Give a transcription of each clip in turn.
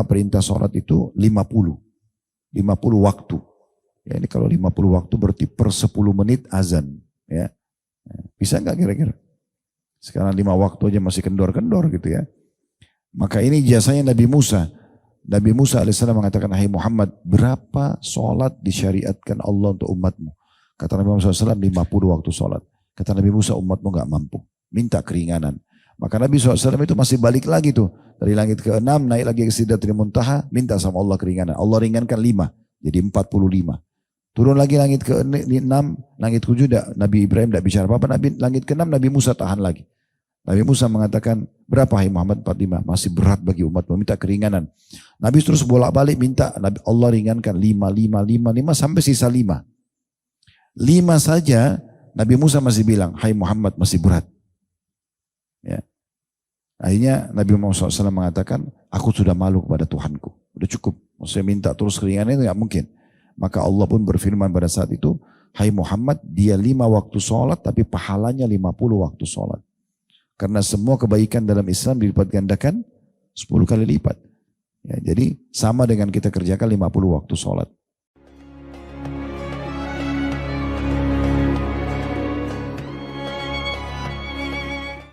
perintah sholat itu 50 waktu. Ya, ini kalau 50 waktu berarti per 10 menit azan. Ya. Bisa nggak kira-kira? Sekarang 5 waktu aja masih kendor-kendor gitu ya. Maka ini jasanya Nabi Musa. Nabi Musa AS mengatakan, hai Muhammad, berapa sholat disyariatkan Allah untuk umatmu? Kata Nabi Musa SAW, 50 waktu sholat. Kata Nabi Musa, umatmu gak mampu. Minta keringanan. Maka Nabi SAW itu masih balik lagi tuh. Dari langit ke-6 naik lagi ke Sidratul Muntaha, minta sama Allah keringanan. Allah ringankan 5, jadi 45. Turun lagi langit ke-6, langit ke-7, Nabi Ibrahim tidak bicara apa-apa. Langit ke-6 Nabi Musa tahan lagi. Nabi Musa mengatakan, berapa hai Muhammad? 45. Masih berat bagi umat, meminta keringanan. Nabi terus bolak-balik minta, Allah ringankan 5 sampai sisa 5. 5 saja Nabi Musa masih bilang, hai Muhammad masih berat. Ya. Akhirnya Nabi Muhammad SAW mengatakan, aku sudah malu kepada Tuhanku. Udah cukup, maksudnya minta terus keringanan itu gak mungkin. Maka Allah pun berfirman pada saat itu, hai Muhammad, dia 5 waktu sholat tapi pahalanya 50 waktu sholat. Karena semua kebaikan dalam Islam dilipat gandakan 10 kali lipat. Ya, jadi sama dengan kita kerjakan 50 waktu sholat.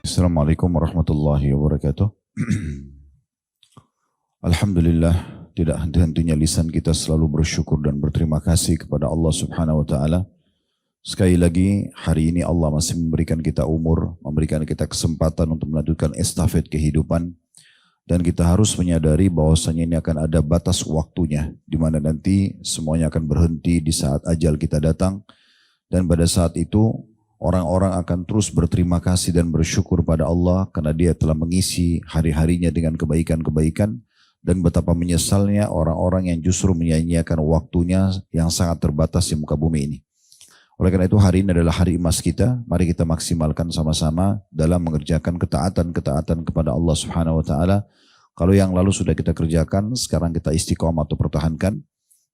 Assalamualaikum warahmatullahi wabarakatuh. Alhamdulillah, tidak henti-hentinya lisan kita selalu bersyukur dan berterima kasih kepada Allah Subhanahu wa taala. Sekali lagi, hari ini Allah masih memberikan kita umur, memberikan kita kesempatan untuk melanjutkan estafet kehidupan. Dan kita harus menyadari bahwasanya ini akan ada batas waktunya, di mana nanti semuanya akan berhenti di saat ajal kita datang. Dan pada saat itu, orang-orang akan terus berterima kasih dan bersyukur pada Allah karena dia telah mengisi hari-harinya dengan kebaikan-kebaikan. Dan betapa menyesalnya orang-orang yang justru menyia-nyiakan waktunya yang sangat terbatas di muka bumi ini. Oleh karena itu hari ini adalah hari emas kita. Mari kita maksimalkan sama-sama dalam mengerjakan ketaatan-ketaatan kepada Allah Subhanahu wa taala. Kalau yang lalu sudah kita kerjakan, sekarang kita istiqomah atau pertahankan.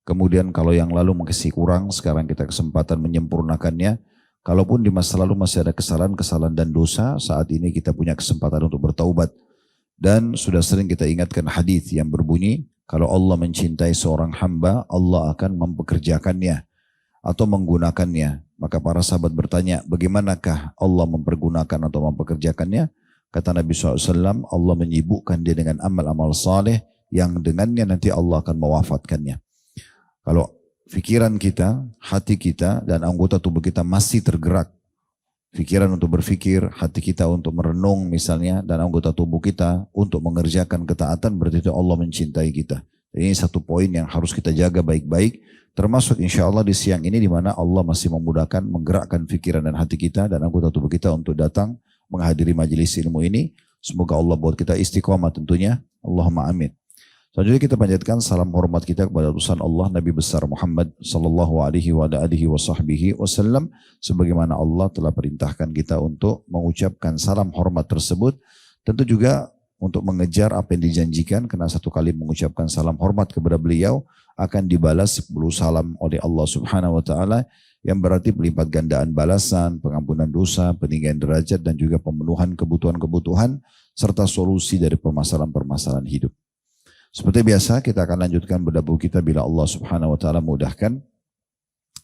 Kemudian kalau yang lalu masih kurang, sekarang kita kesempatan menyempurnakannya. Kalaupun di masa lalu masih ada kesalahan-kesalahan dan dosa, saat ini kita punya kesempatan untuk bertaubat. Dan sudah sering kita ingatkan hadis yang berbunyi, kalau Allah mencintai seorang hamba, Allah akan mempekerjakannya atau menggunakannya. Maka para sahabat bertanya, bagaimanakah Allah mempergunakan atau mempekerjakannya? Kata Nabi SAW, Allah menyibukkan dia dengan amal-amal saleh yang dengannya nanti Allah akan mewafatkannya. Kalau pikiran kita, hati kita, dan anggota tubuh kita masih tergerak, pikiran untuk berpikir, hati kita untuk merenung misalnya, dan anggota tubuh kita untuk mengerjakan ketaatan, berarti itu Allah mencintai kita. Ini satu poin yang harus kita jaga baik-baik, termasuk insya Allah di siang ini di mana Allah masih memudahkan menggerakkan pikiran dan hati kita dan anggota tubuh kita untuk datang menghadiri majelis ilmu ini. Semoga Allah buat kita istiqomah tentunya. Allahumma amin. Selanjutnya kita panjatkan salam hormat kita kepada utusan Allah Nabi besar Muhammad sallallahu alaihi wasallam, sebagaimana Allah telah perintahkan kita untuk mengucapkan salam hormat tersebut. Tentu juga untuk mengejar apa yang dijanjikan, karena satu kali mengucapkan salam hormat kepada beliau akan dibalas 10 salam oleh Allah Subhanahu wa taala, yang berarti melipat gandaan balasan, pengampunan dosa, peninggian derajat, dan juga pemenuhan kebutuhan-kebutuhan serta solusi dari permasalahan-permasalahan hidup. Seperti biasa kita akan lanjutkan bedah buku kita bila Allah Subhanahu wa taala mudahkan,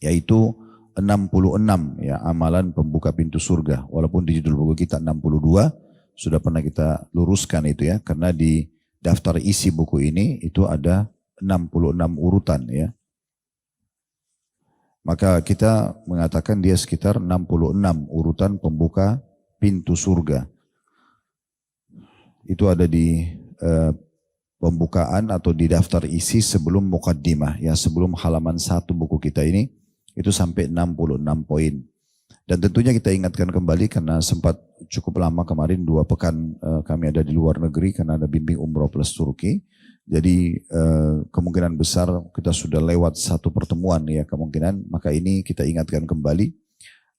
yaitu 66 ya, amalan pembuka pintu surga. Walaupun di judul buku kita 62, sudah pernah kita luruskan itu ya, karena di daftar isi buku ini itu ada 66 urutan ya. Maka kita mengatakan dia sekitar 66 urutan pembuka pintu surga. Itu ada di pembukaan atau di daftar isi sebelum mukaddimah ya, sebelum halaman 1 buku kita ini, itu sampai 66 poin. Dan tentunya kita ingatkan kembali karena sempat cukup lama kemarin 2 pekan kami ada di luar negeri karena ada bimbing umroh plus Turki. Jadi kemungkinan besar kita sudah lewat 1 pertemuan ya kemungkinan. Maka ini kita ingatkan kembali.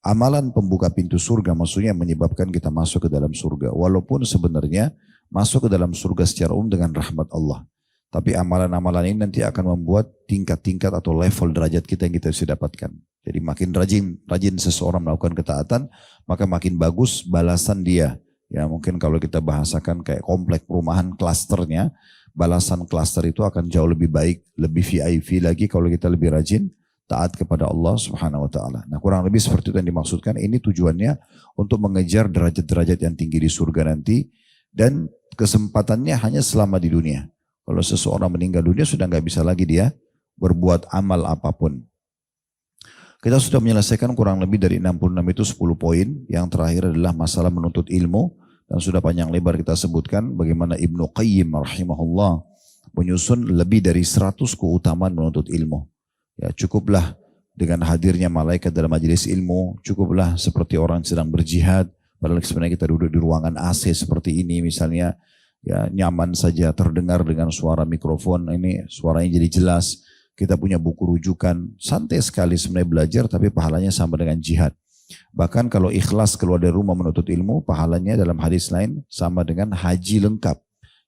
Amalan pembuka pintu surga maksudnya menyebabkan kita masuk ke dalam surga. Walaupun sebenarnya masuk ke dalam surga secara umum dengan rahmat Allah. Tapi amalan-amalan ini nanti akan membuat tingkat-tingkat atau level derajat kita yang kita bisa dapatkan. Jadi makin rajin seseorang melakukan ketaatan, maka makin bagus balasan dia. Ya mungkin kalau kita bahasakan kayak komplek perumahan klasternya, balasan klaster itu akan jauh lebih baik, lebih VIP lagi kalau kita lebih rajin taat kepada Allah Subhanahu wa taala. Nah, kurang lebih seperti itu yang dimaksudkan. Ini tujuannya untuk mengejar derajat-derajat yang tinggi di surga nanti, dan kesempatannya hanya selama di dunia. Kalau seseorang meninggal dunia sudah nggak bisa lagi dia berbuat amal apapun. Kita sudah menyelesaikan kurang lebih dari 66 itu 10 poin. Yang terakhir adalah masalah menuntut ilmu. Dan sudah panjang lebar kita sebutkan bagaimana Ibnu Qayyim rahimahullah menyusun lebih dari 100 keutamaan menuntut ilmu. Ya, cukuplah dengan hadirnya malaikat dalam majelis ilmu, cukuplah seperti orang sedang berjihad, padahal sebenarnya kita duduk di ruangan AC seperti ini misalnya, ya nyaman saja terdengar dengan suara mikrofon, ini suaranya jadi jelas, kita punya buku rujukan, santai sekali sebenarnya belajar, tapi pahalanya sama dengan jihad. Bahkan kalau ikhlas keluar dari rumah menuntut ilmu, pahalanya dalam hadis lain sama dengan haji lengkap.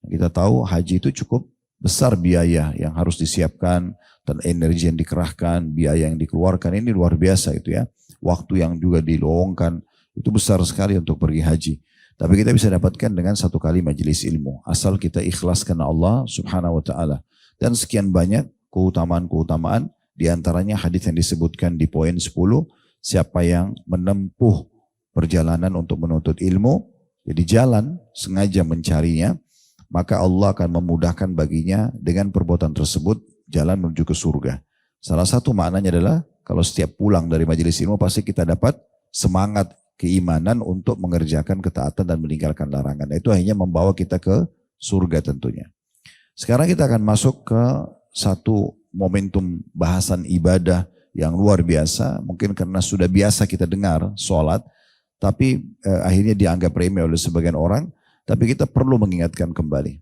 Kita tahu haji itu cukup besar biaya yang harus disiapkan dan energi yang dikerahkan, biaya yang dikeluarkan, ini luar biasa itu ya. Waktu yang juga diluangkan, itu besar sekali untuk pergi haji. Tapi kita bisa dapatkan dengan satu kali majelis ilmu. Asal kita ikhlas karena Allah Subhanahu wa ta'ala. Dan sekian banyak keutamaan-keutamaan, diantaranya hadis yang disebutkan di poin 10, siapa yang menempuh perjalanan untuk menuntut ilmu, jadi jalan sengaja mencarinya, maka Allah akan memudahkan baginya dengan perbuatan tersebut jalan menuju ke surga. Salah satu maknanya adalah kalau setiap pulang dari majelis ilmu pasti kita dapat semangat keimanan untuk mengerjakan ketaatan dan meninggalkan larangan. Itu hanya membawa kita ke surga tentunya. Sekarang kita akan masuk ke satu momentum bahasan ibadah yang luar biasa, mungkin karena sudah biasa kita dengar sholat, tapi akhirnya dianggap remeh oleh sebagian orang, tapi kita perlu mengingatkan kembali.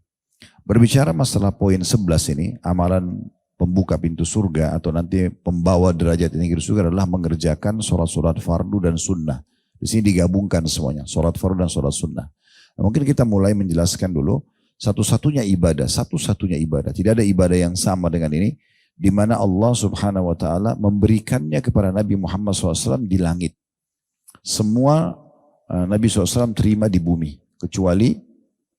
Berbicara masalah poin 11 ini, amalan pembuka pintu surga atau nanti pembawa derajat ini ke surga adalah mengerjakan sholat-sholat fardu dan sunnah. Di sini digabungkan semuanya, sholat fardu dan sholat sunnah. Nah, mungkin kita mulai menjelaskan dulu, satu-satunya ibadah, tidak ada ibadah yang sama dengan ini, di mana Allah Subhanahu wa ta'ala memberikannya kepada Nabi Muhammad SAW di langit. Semua Nabi SAW terima di bumi, kecuali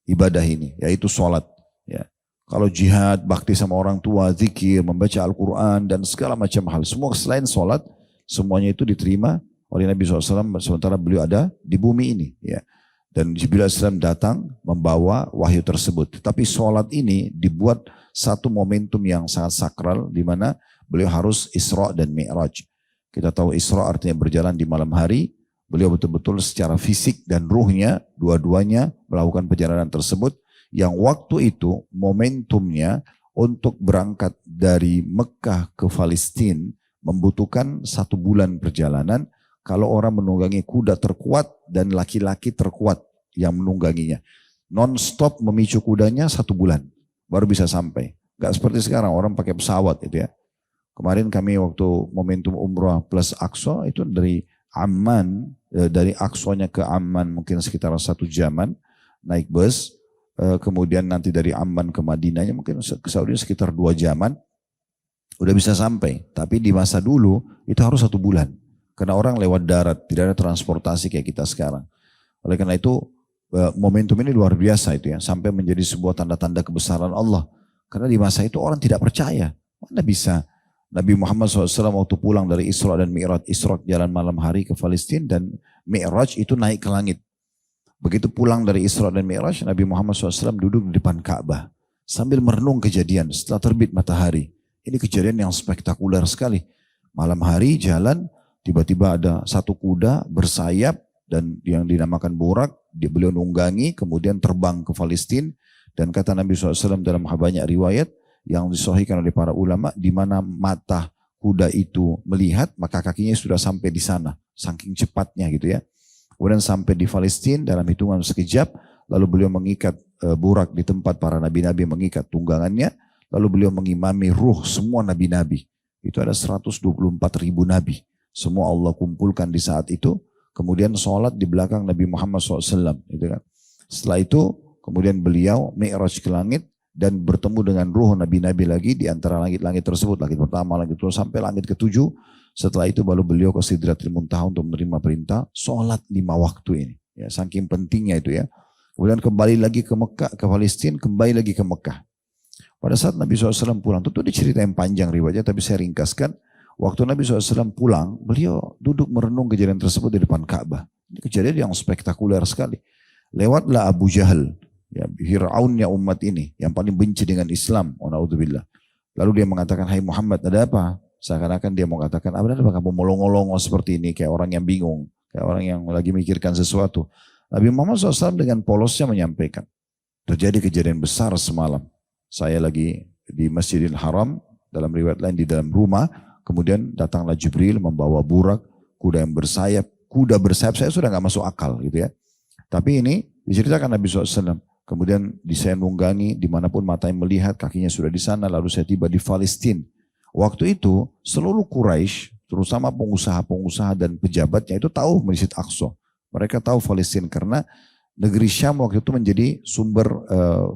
ibadah ini, yaitu sholat. Ya. Kalau jihad, bakti sama orang tua, zikir, membaca Al-Quran, dan segala macam hal. Semua selain sholat, semuanya itu diterima oleh Nabi SAW, sementara beliau ada di bumi ini. Ya. Dan Jibril AS datang membawa wahyu tersebut. Tapi sholat ini dibuat satu momentum yang sangat sakral, di mana beliau harus Isra dan Mi'raj. Kita tahu Isra artinya berjalan di malam hari. Beliau betul-betul secara fisik dan ruhnya, dua-duanya melakukan perjalanan tersebut. Yang waktu itu momentumnya untuk berangkat dari Mekah ke Palestina membutuhkan 1 bulan perjalanan. Kalau orang menunggangi kuda terkuat dan laki-laki terkuat yang menungganginya. Non-stop memicu kudanya 1 bulan. Baru bisa sampai. Gak seperti sekarang orang pakai pesawat itu ya. Kemarin kami waktu momentum umrah plus Aqsa itu dari Amman, dari Aqsanya ke Amman mungkin sekitar 1 jaman naik bus. Kemudian nanti dari Amman ke Madinahnya mungkin ke Saudi sekitar 2 jaman. Udah bisa sampai. Tapi di masa dulu itu harus 1 bulan. Karena orang lewat darat, tidak ada transportasi kayak kita sekarang. Oleh karena itu momentum ini luar biasa itu ya, sampai menjadi sebuah tanda-tanda kebesaran Allah. Karena di masa itu orang tidak percaya. Mana bisa Nabi Muhammad SAW waktu pulang dari Isra dan Mi'raj, Isra jalan malam hari ke Palestina dan Mi'raj itu naik ke langit. Begitu pulang dari Isra dan Mi'raj, Nabi Muhammad SAW duduk di depan Ka'bah sambil merenung kejadian setelah terbit matahari. Ini kejadian yang spektakuler sekali. Malam hari jalan, tiba-tiba ada satu kuda bersayap dan yang dinamakan burak, beliau nunggangi kemudian terbang ke Palestina, dan kata Nabi SAW dalam banyak riwayat yang disahihkan oleh para ulama, di mana mata kuda itu melihat maka kakinya sudah sampai di sana, saking cepatnya gitu ya. Kemudian sampai di Palestina dalam hitungan sekejap, lalu beliau mengikat burak di tempat para nabi-nabi mengikat tunggangannya, lalu beliau mengimami ruh semua nabi-nabi. Itu ada 124.000 nabi. Semua Allah kumpulkan di saat itu. Kemudian sholat di belakang Nabi Muhammad SAW. Gitu kan. Setelah itu kemudian beliau mi'raj ke langit dan bertemu dengan ruh nabi-nabi lagi di antara langit-langit tersebut. Langit pertama, langit kedua sampai langit ke-7. Setelah itu baru beliau ke Sidratil Muntaha untuk menerima perintah sholat 5 waktu ini. Ya, saking pentingnya itu ya. Kemudian kembali lagi ke Mekah, ke Palestina, kembali lagi ke Mekah. Pada saat Nabi SAW pulang, tentu diceritain panjang riwayatnya, tapi saya ringkaskan. Waktu Nabi SAW pulang, beliau duduk merenung kejadian tersebut di depan Ka'bah. Ini kejadian yang spektakuler sekali. Lewatlah Abu Jahal, ya, Fir'aunnya umat ini, yang paling benci dengan Islam. Naudzubillah. Lalu dia mengatakan, hai Muhammad, ada apa? Seakan-akan dia mau katakan, apa kamu molong-molong seperti ini, kayak orang yang bingung, kayak orang yang lagi mikirkan sesuatu. Nabi Muhammad SAW dengan polosnya menyampaikan, terjadi kejadian besar semalam. Saya lagi di Masjidil Haram, dalam riwayat lain di dalam rumah, kemudian datanglah Jibril membawa burak, kuda yang bersayap. Kuda bersayap saya sudah nggak masuk akal gitu ya. Tapi ini diceritakan Nabi SAW. Kemudian saya nunggangi dimanapun matanya melihat, kakinya sudah di sana. Lalu saya tiba di Palestina. Waktu itu seluruh Quraisy, terutama pengusaha-pengusaha dan pejabatnya itu tahu Masjid Aqsa. Mereka tahu Palestina karena negeri Syam waktu itu menjadi sumber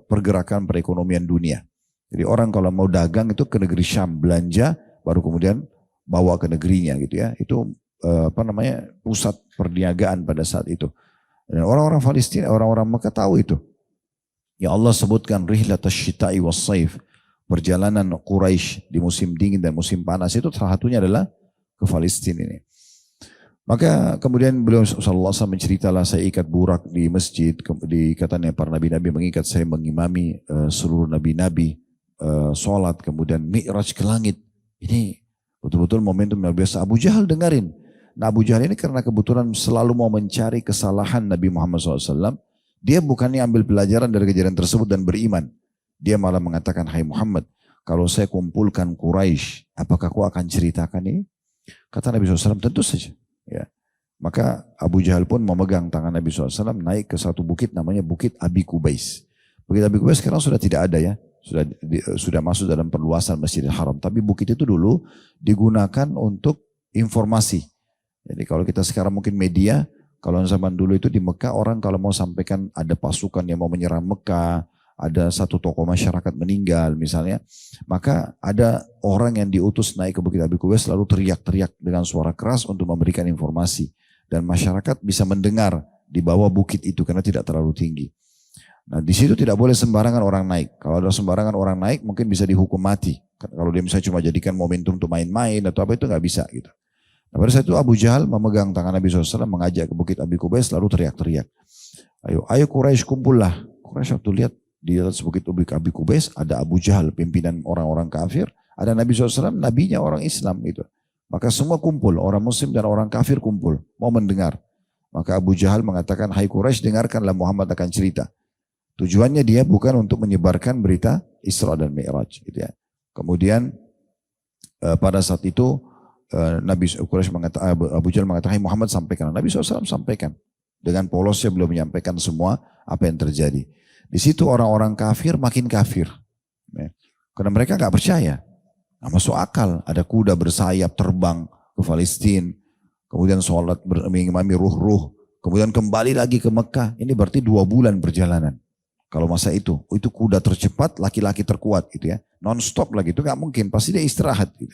pergerakan perekonomian dunia. Jadi orang kalau mau dagang itu ke negeri Syam belanja, baru kemudian bawa ke negerinya gitu ya. Itu pusat perniagaan pada saat itu. Dan orang-orang Palestina, orang-orang Mekah tahu itu. Ya Allah sebutkan rihlatash syita'i was saif. Perjalanan Quraisy di musim dingin dan musim panas itu salah satunya adalah ke Palestina ini. Maka kemudian beliau sallallahu alaihi wasallam menceritalah, saya ikat burak di masjid, di katanya para nabi-nabi mengikat, saya mengimami seluruh nabi-nabi sholat, kemudian mi'raj ke langit. Ini betul-betul momentum yang biasa. Abu Jahal dengarin. Nah Abu Jahal ini karena kebetulan selalu mau mencari kesalahan Nabi Muhammad SAW, dia bukannya ambil pelajaran dari kejadian tersebut dan beriman. Dia malah mengatakan, hai Muhammad, kalau saya kumpulkan Quraisy, apakah kau akan ceritakan ini? Kata Nabi SAW, tentu saja. Ya. Maka Abu Jahal pun memegang tangan Nabi SAW naik ke satu bukit namanya Bukit Abi Kubais. Bukit Abi Kubais sekarang sudah tidak ada ya. Sudah masuk dalam perluasan Masjidil Haram. Tapi bukit itu dulu digunakan untuk informasi. Jadi kalau kita sekarang mungkin media, kalau zaman dulu itu di Mekah orang kalau mau sampaikan ada pasukan yang mau menyerang Mekah, ada satu tokoh masyarakat meninggal misalnya, maka ada orang yang diutus naik ke Bukit Abi Kubais lalu teriak-teriak dengan suara keras untuk memberikan informasi. Dan masyarakat bisa mendengar di bawah bukit itu karena tidak terlalu tinggi. Nah di situ tidak boleh sembarangan orang naik. Kalau ada sembarangan orang naik mungkin bisa dihukum mati. Kalau dia misalnya cuma jadikan momentum untuk main-main atau apa itu nggak bisa gitu. Nah, pada saat itu Abu Jahal memegang tangan Nabi SAW mengajak ke Bukit Abi Kubais lalu teriak-teriak. Ayo Quraisy kumpullah. Quraisy waktu lihat di atas Bukit Abi Kubais ada Abu Jahal pimpinan orang-orang kafir. Ada Nabi SAW, nabinya orang Islam itu. Maka semua kumpul, orang muslim dan orang kafir kumpul. Mau mendengar. Maka Abu Jahal mengatakan, hai Quraisy dengarkanlah Muhammad akan cerita. Tujuannya dia bukan untuk menyebarkan berita Isra dan Mi'raj. Gitu ya. Kemudian pada saat itu Nabi Quraisy mengatakan, Abu Jahal mengatakan, hai Muhammad sampaikan. Nabi SAW sampaikan. Dengan polosnya belum menyampaikan semua apa yang terjadi. Di situ orang-orang kafir makin kafir. Ya. Karena mereka nggak percaya. Nggak masuk akal. Ada kuda bersayap terbang ke Palestina. Kemudian sholat mengimami ruh-ruh. Kemudian kembali lagi ke Mekah. Ini berarti 2 bulan perjalanan. Kalau masa itu kuda tercepat, laki-laki terkuat gitu ya. Non-stop lagi, itu nggak mungkin. Pasti dia istirahat gitu.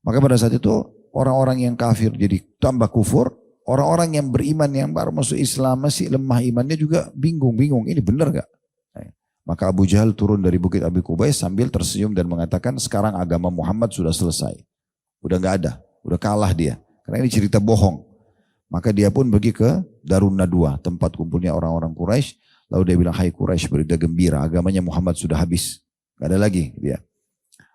Maka pada saat itu orang-orang yang kafir jadi tambah kufur. Orang-orang yang beriman yang baru masuk Islam masih lemah imannya juga bingung-bingung. Ini benar gak? Maka Abu Jahal turun dari Bukit Abi Kubais sambil tersenyum dan mengatakan sekarang agama Muhammad sudah selesai. Udah gak ada. Udah kalah dia. Karena ini cerita bohong. Maka dia pun pergi ke Darun Nadwa. Tempat kumpulnya orang-orang Quraisy. Lalu dia bilang, hai Quraisy berita gembira. Agamanya Muhammad sudah habis. Gak ada lagi dia.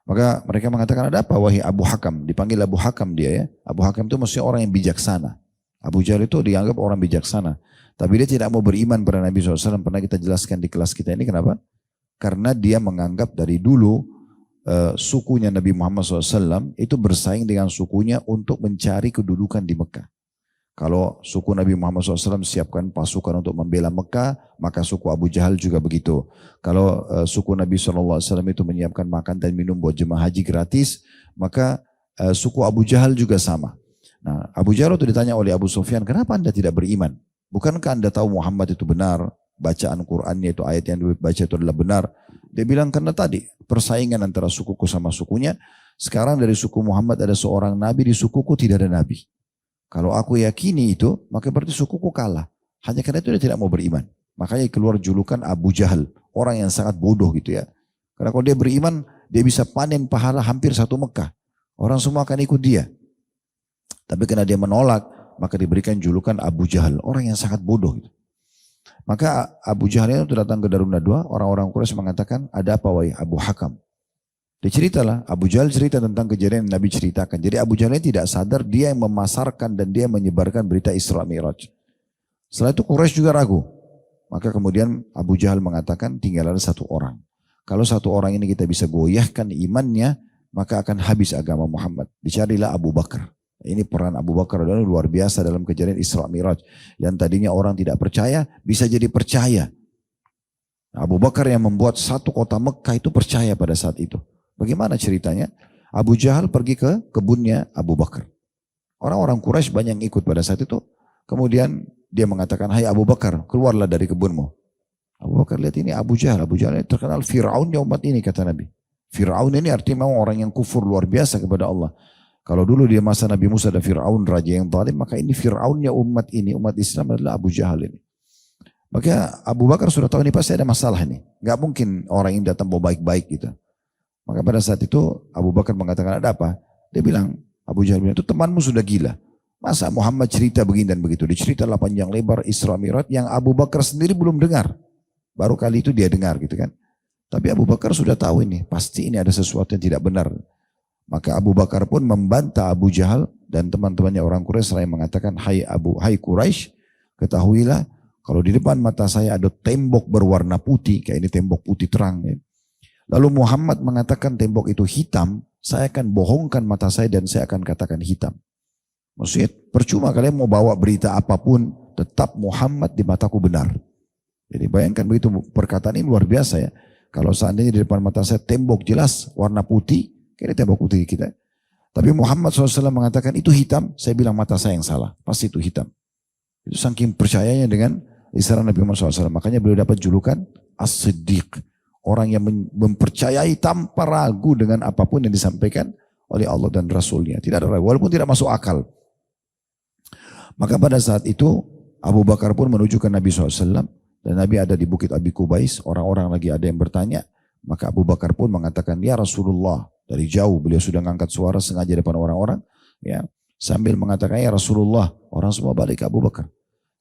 Maka mereka mengatakan ada apa wahai Abu Hakam. Dipanggil Abu Hakam dia ya. Abu Hakam itu maksudnya orang yang bijaksana. Abu Jahal itu dianggap orang bijaksana. Tapi dia tidak mau beriman pada Nabi SAW. Pernah kita jelaskan di kelas kita ini kenapa? Karena dia menganggap dari dulu sukunya Nabi Muhammad SAW itu bersaing dengan sukunya untuk mencari kedudukan di Mekah. Kalau suku Nabi Muhammad SAW siapkan pasukan untuk membela Mekah, maka suku Abu Jahal juga begitu. Kalau suku Nabi SAW itu menyiapkan makan dan minum buat jemaah haji gratis, maka suku Abu Jahal juga sama. Nah, Abu Jahal itu ditanya oleh Abu Sufyan, kenapa anda tidak beriman? Bukankah anda tahu Muhammad itu benar? Bacaan Qur'annya itu ayat yang dibaca itu adalah benar. Dia bilang karena tadi persaingan antara sukuku sama sukunya. Sekarang dari suku Muhammad ada seorang nabi, di sukuku tidak ada nabi. Kalau aku yakini itu, maka berarti sukuku kalah. Hanya karena itu dia tidak mau beriman. Makanya keluar julukan Abu Jahal. Orang yang sangat bodoh gitu ya. Karena kalau dia beriman, dia bisa panen pahala hampir satu Mekah. Orang semua akan ikut dia. Tapi karena dia menolak, maka diberikan julukan Abu Jahal, orang yang sangat bodoh. Gitu. Maka Abu Jahal itu datang ke Darun Nadwa, orang-orang Quraisy mengatakan, ada apa wahai Abu Hakam? Dia ceritalah, Abu Jahal cerita tentang kejadian yang Nabi ceritakan. Jadi Abu Jahal ini tidak sadar dia yang memasarkan dan dia menyebarkan berita Isra Mi'raj. Setelah itu Quraisy juga ragu. Maka kemudian Abu Jahal mengatakan tinggal ada satu orang. Kalau satu orang ini kita bisa goyahkan imannya, maka akan habis agama Muhammad. Dicarilah Abu Bakar. Ini peran Abu Bakar adalah luar biasa dalam kejadian Isra Mi'raj. Yang tadinya orang tidak percaya, bisa jadi percaya. Abu Bakar yang membuat satu kota Mekah itu percaya pada saat itu. Bagaimana ceritanya? Abu Jahal pergi ke kebunnya Abu Bakar. Orang-orang Quraisy banyak yang ikut pada saat itu. Kemudian dia mengatakan, hai Abu Bakar, keluarlah dari kebunmu. Abu Bakar lihat ini Abu Jahal. Abu Jahal ini terkenal Fir'aunnya umat ini, kata Nabi. Fir'aun ini artinya memang orang yang kufur luar biasa kepada Allah. Kalau dulu dia masa Nabi Musa ada Fir'aun, raja yang zalim, maka ini Fir'aunnya umat ini, umat Islam adalah Abu Jahal ini. Maka Abu Bakar sudah tahu ini pasti ada masalah ini. Gak mungkin orang ini datang bawa baik-baik gitu. Maka pada saat itu Abu Bakar mengatakan ada apa? Dia bilang, Abu Jahal bilang, itu temanmu sudah gila. Masa Muhammad cerita begini dan begitu. Diceritalah panjang lebar Isra Mi'raj yang Abu Bakar sendiri belum dengar. Baru kali itu dia dengar gitu kan. Tapi Abu Bakar sudah tahu ini. Pasti ini ada sesuatu yang tidak benar. Maka Abu Bakar pun membantah Abu Jahal dan teman-temannya orang Quraisy seraya mengatakan, hai Quraisy, ketahuilah kalau di depan mata saya ada tembok berwarna putih. Kayak ini tembok putih terang ya. Lalu Muhammad mengatakan tembok itu hitam, saya akan bohongkan mata saya dan saya akan katakan hitam. Maksudnya percuma kalian mau bawa berita apapun, tetap Muhammad di mataku benar. Jadi bayangkan begitu, perkataan ini luar biasa ya. Kalau seandainya di depan mata saya tembok jelas warna putih, kayaknya tembok putih kita. Tapi Muhammad SAW mengatakan itu hitam, saya bilang mata saya yang salah, pasti itu hitam. Itu saking percayanya dengan isyarat Nabi Muhammad SAW. Makanya beliau dapat julukan As-Siddiq. Orang yang mempercayai tanpa ragu dengan apapun yang disampaikan oleh Allah dan Rasulnya. Tidak ada ragu, walaupun tidak masuk akal. Maka pada saat itu Abu Bakar pun menuju ke Nabi SAW. Dan Nabi ada di Bukit Abi Kubais. Orang-orang lagi ada yang bertanya. Maka Abu Bakar pun mengatakan, ya Rasulullah. Dari jauh beliau sudah mengangkat suara sengaja depan orang-orang. Ya, sambil mengatakan, ya Rasulullah. Orang semua balik ke Abu Bakar.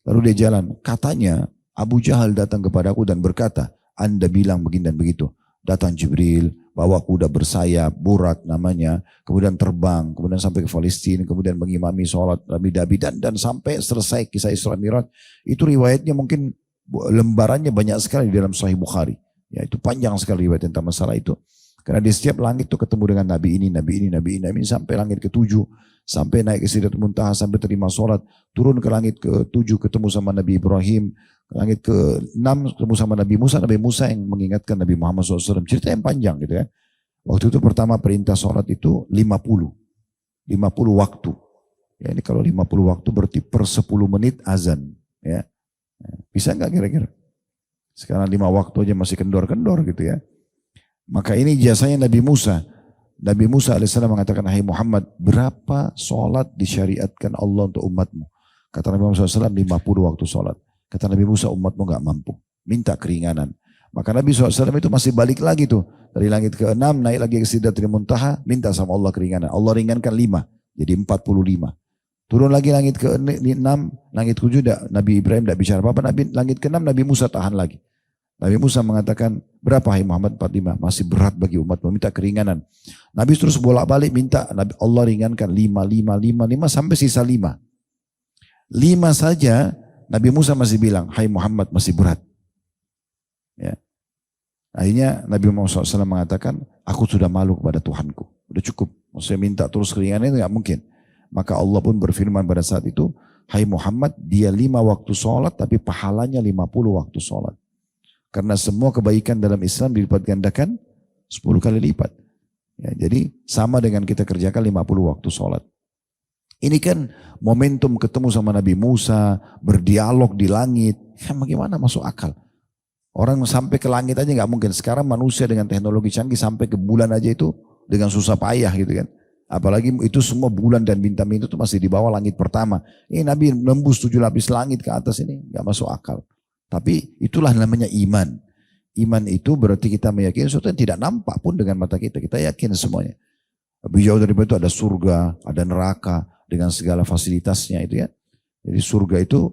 Lalu dia jalan. Katanya Abu Jahal datang kepadaku dan berkata, Anda bilang begini dan begitu. Datang Jibril, bawa kuda bersayap, Burak namanya, kemudian terbang, kemudian sampai ke Palestina, kemudian mengimami sholat Rabi-Dabi, dan sampai selesai kisah Isra Mi'raj. Itu riwayatnya mungkin lembarannya banyak sekali di dalam Sahih Bukhari. Ya, itu panjang sekali riwayat tentang masalah itu. Karena di setiap langit itu ketemu dengan Nabi ini, Nabi ini, Nabi ini, Nabi ini, sampai langit ke-7, sampai naik ke Sidratul Muntaha, sampai terima sholat, turun ke langit ke-7, ketemu sama Nabi Ibrahim, langit ke-6 ketemu sama Nabi Musa yang mengingatkan Nabi Muhammad SAW. Cerita yang panjang gitu ya. Waktu itu pertama perintah sholat itu 50 waktu. Ya, ini kalau 50 waktu berarti per 10 menit azan. Ya. Bisa nggak kira-kira? Sekarang 5 waktu aja masih kendor-kendor gitu ya. Maka ini jasanya Nabi Musa. Nabi Musa AS mengatakan, hai Muhammad, berapa sholat disyariatkan Allah untuk umatmu? Kata Nabi Muhammad SAW, 50 waktu sholat. Kata Nabi Musa, umatmu gak mampu. Minta keringanan. Maka Nabi SAW itu masih balik lagi tuh. Dari langit ke-6 naik lagi ke Sidratul Muntaha. Minta sama Allah keringanan. Allah ringankan 5. Jadi 45. Turun lagi langit ke-6. Langit ke-7 Nabi Ibrahim tidak bicara apa-apa. Langit ke-6 Nabi Musa tahan lagi. Nabi Musa mengatakan, berapa hai Muhammad? 45. Masih berat bagi umatmu. Minta keringanan. Nabi terus bolak-balik minta. Allah ringankan 5 sampai sisa 5. 5 saja Nabi Musa masih bilang, hai Muhammad masih berat. Ya. Akhirnya Nabi Muhammad SAW mengatakan, aku sudah malu kepada Tuhanku. Udah cukup. Maksudnya minta terus keringanan itu gak mungkin. Maka Allah pun berfirman pada saat itu, hai Muhammad, dia 5 waktu sholat tapi pahalanya 50 waktu sholat. Karena semua kebaikan dalam Islam dilipat gandakan 10 kali lipat. Ya, jadi sama dengan kita kerjakan 50 waktu sholat. Ini kan momentum ketemu sama Nabi Musa, berdialog di langit. Kan bagaimana masuk akal? Orang sampai ke langit aja nggak mungkin. Sekarang manusia dengan teknologi canggih sampai ke bulan aja itu dengan susah payah gitu kan. Apalagi itu semua bulan dan bintang-bintang itu masih di bawah langit pertama. Ini Nabi nembus 7 lapis langit ke atas ini nggak masuk akal. Tapi itulah namanya iman. Iman itu berarti kita meyakini sesuatu yang tidak nampak pun dengan mata kita. Kita yakin semuanya. Lebih jauh daripada itu ada surga, ada neraka dengan segala fasilitasnya itu ya. Jadi surga itu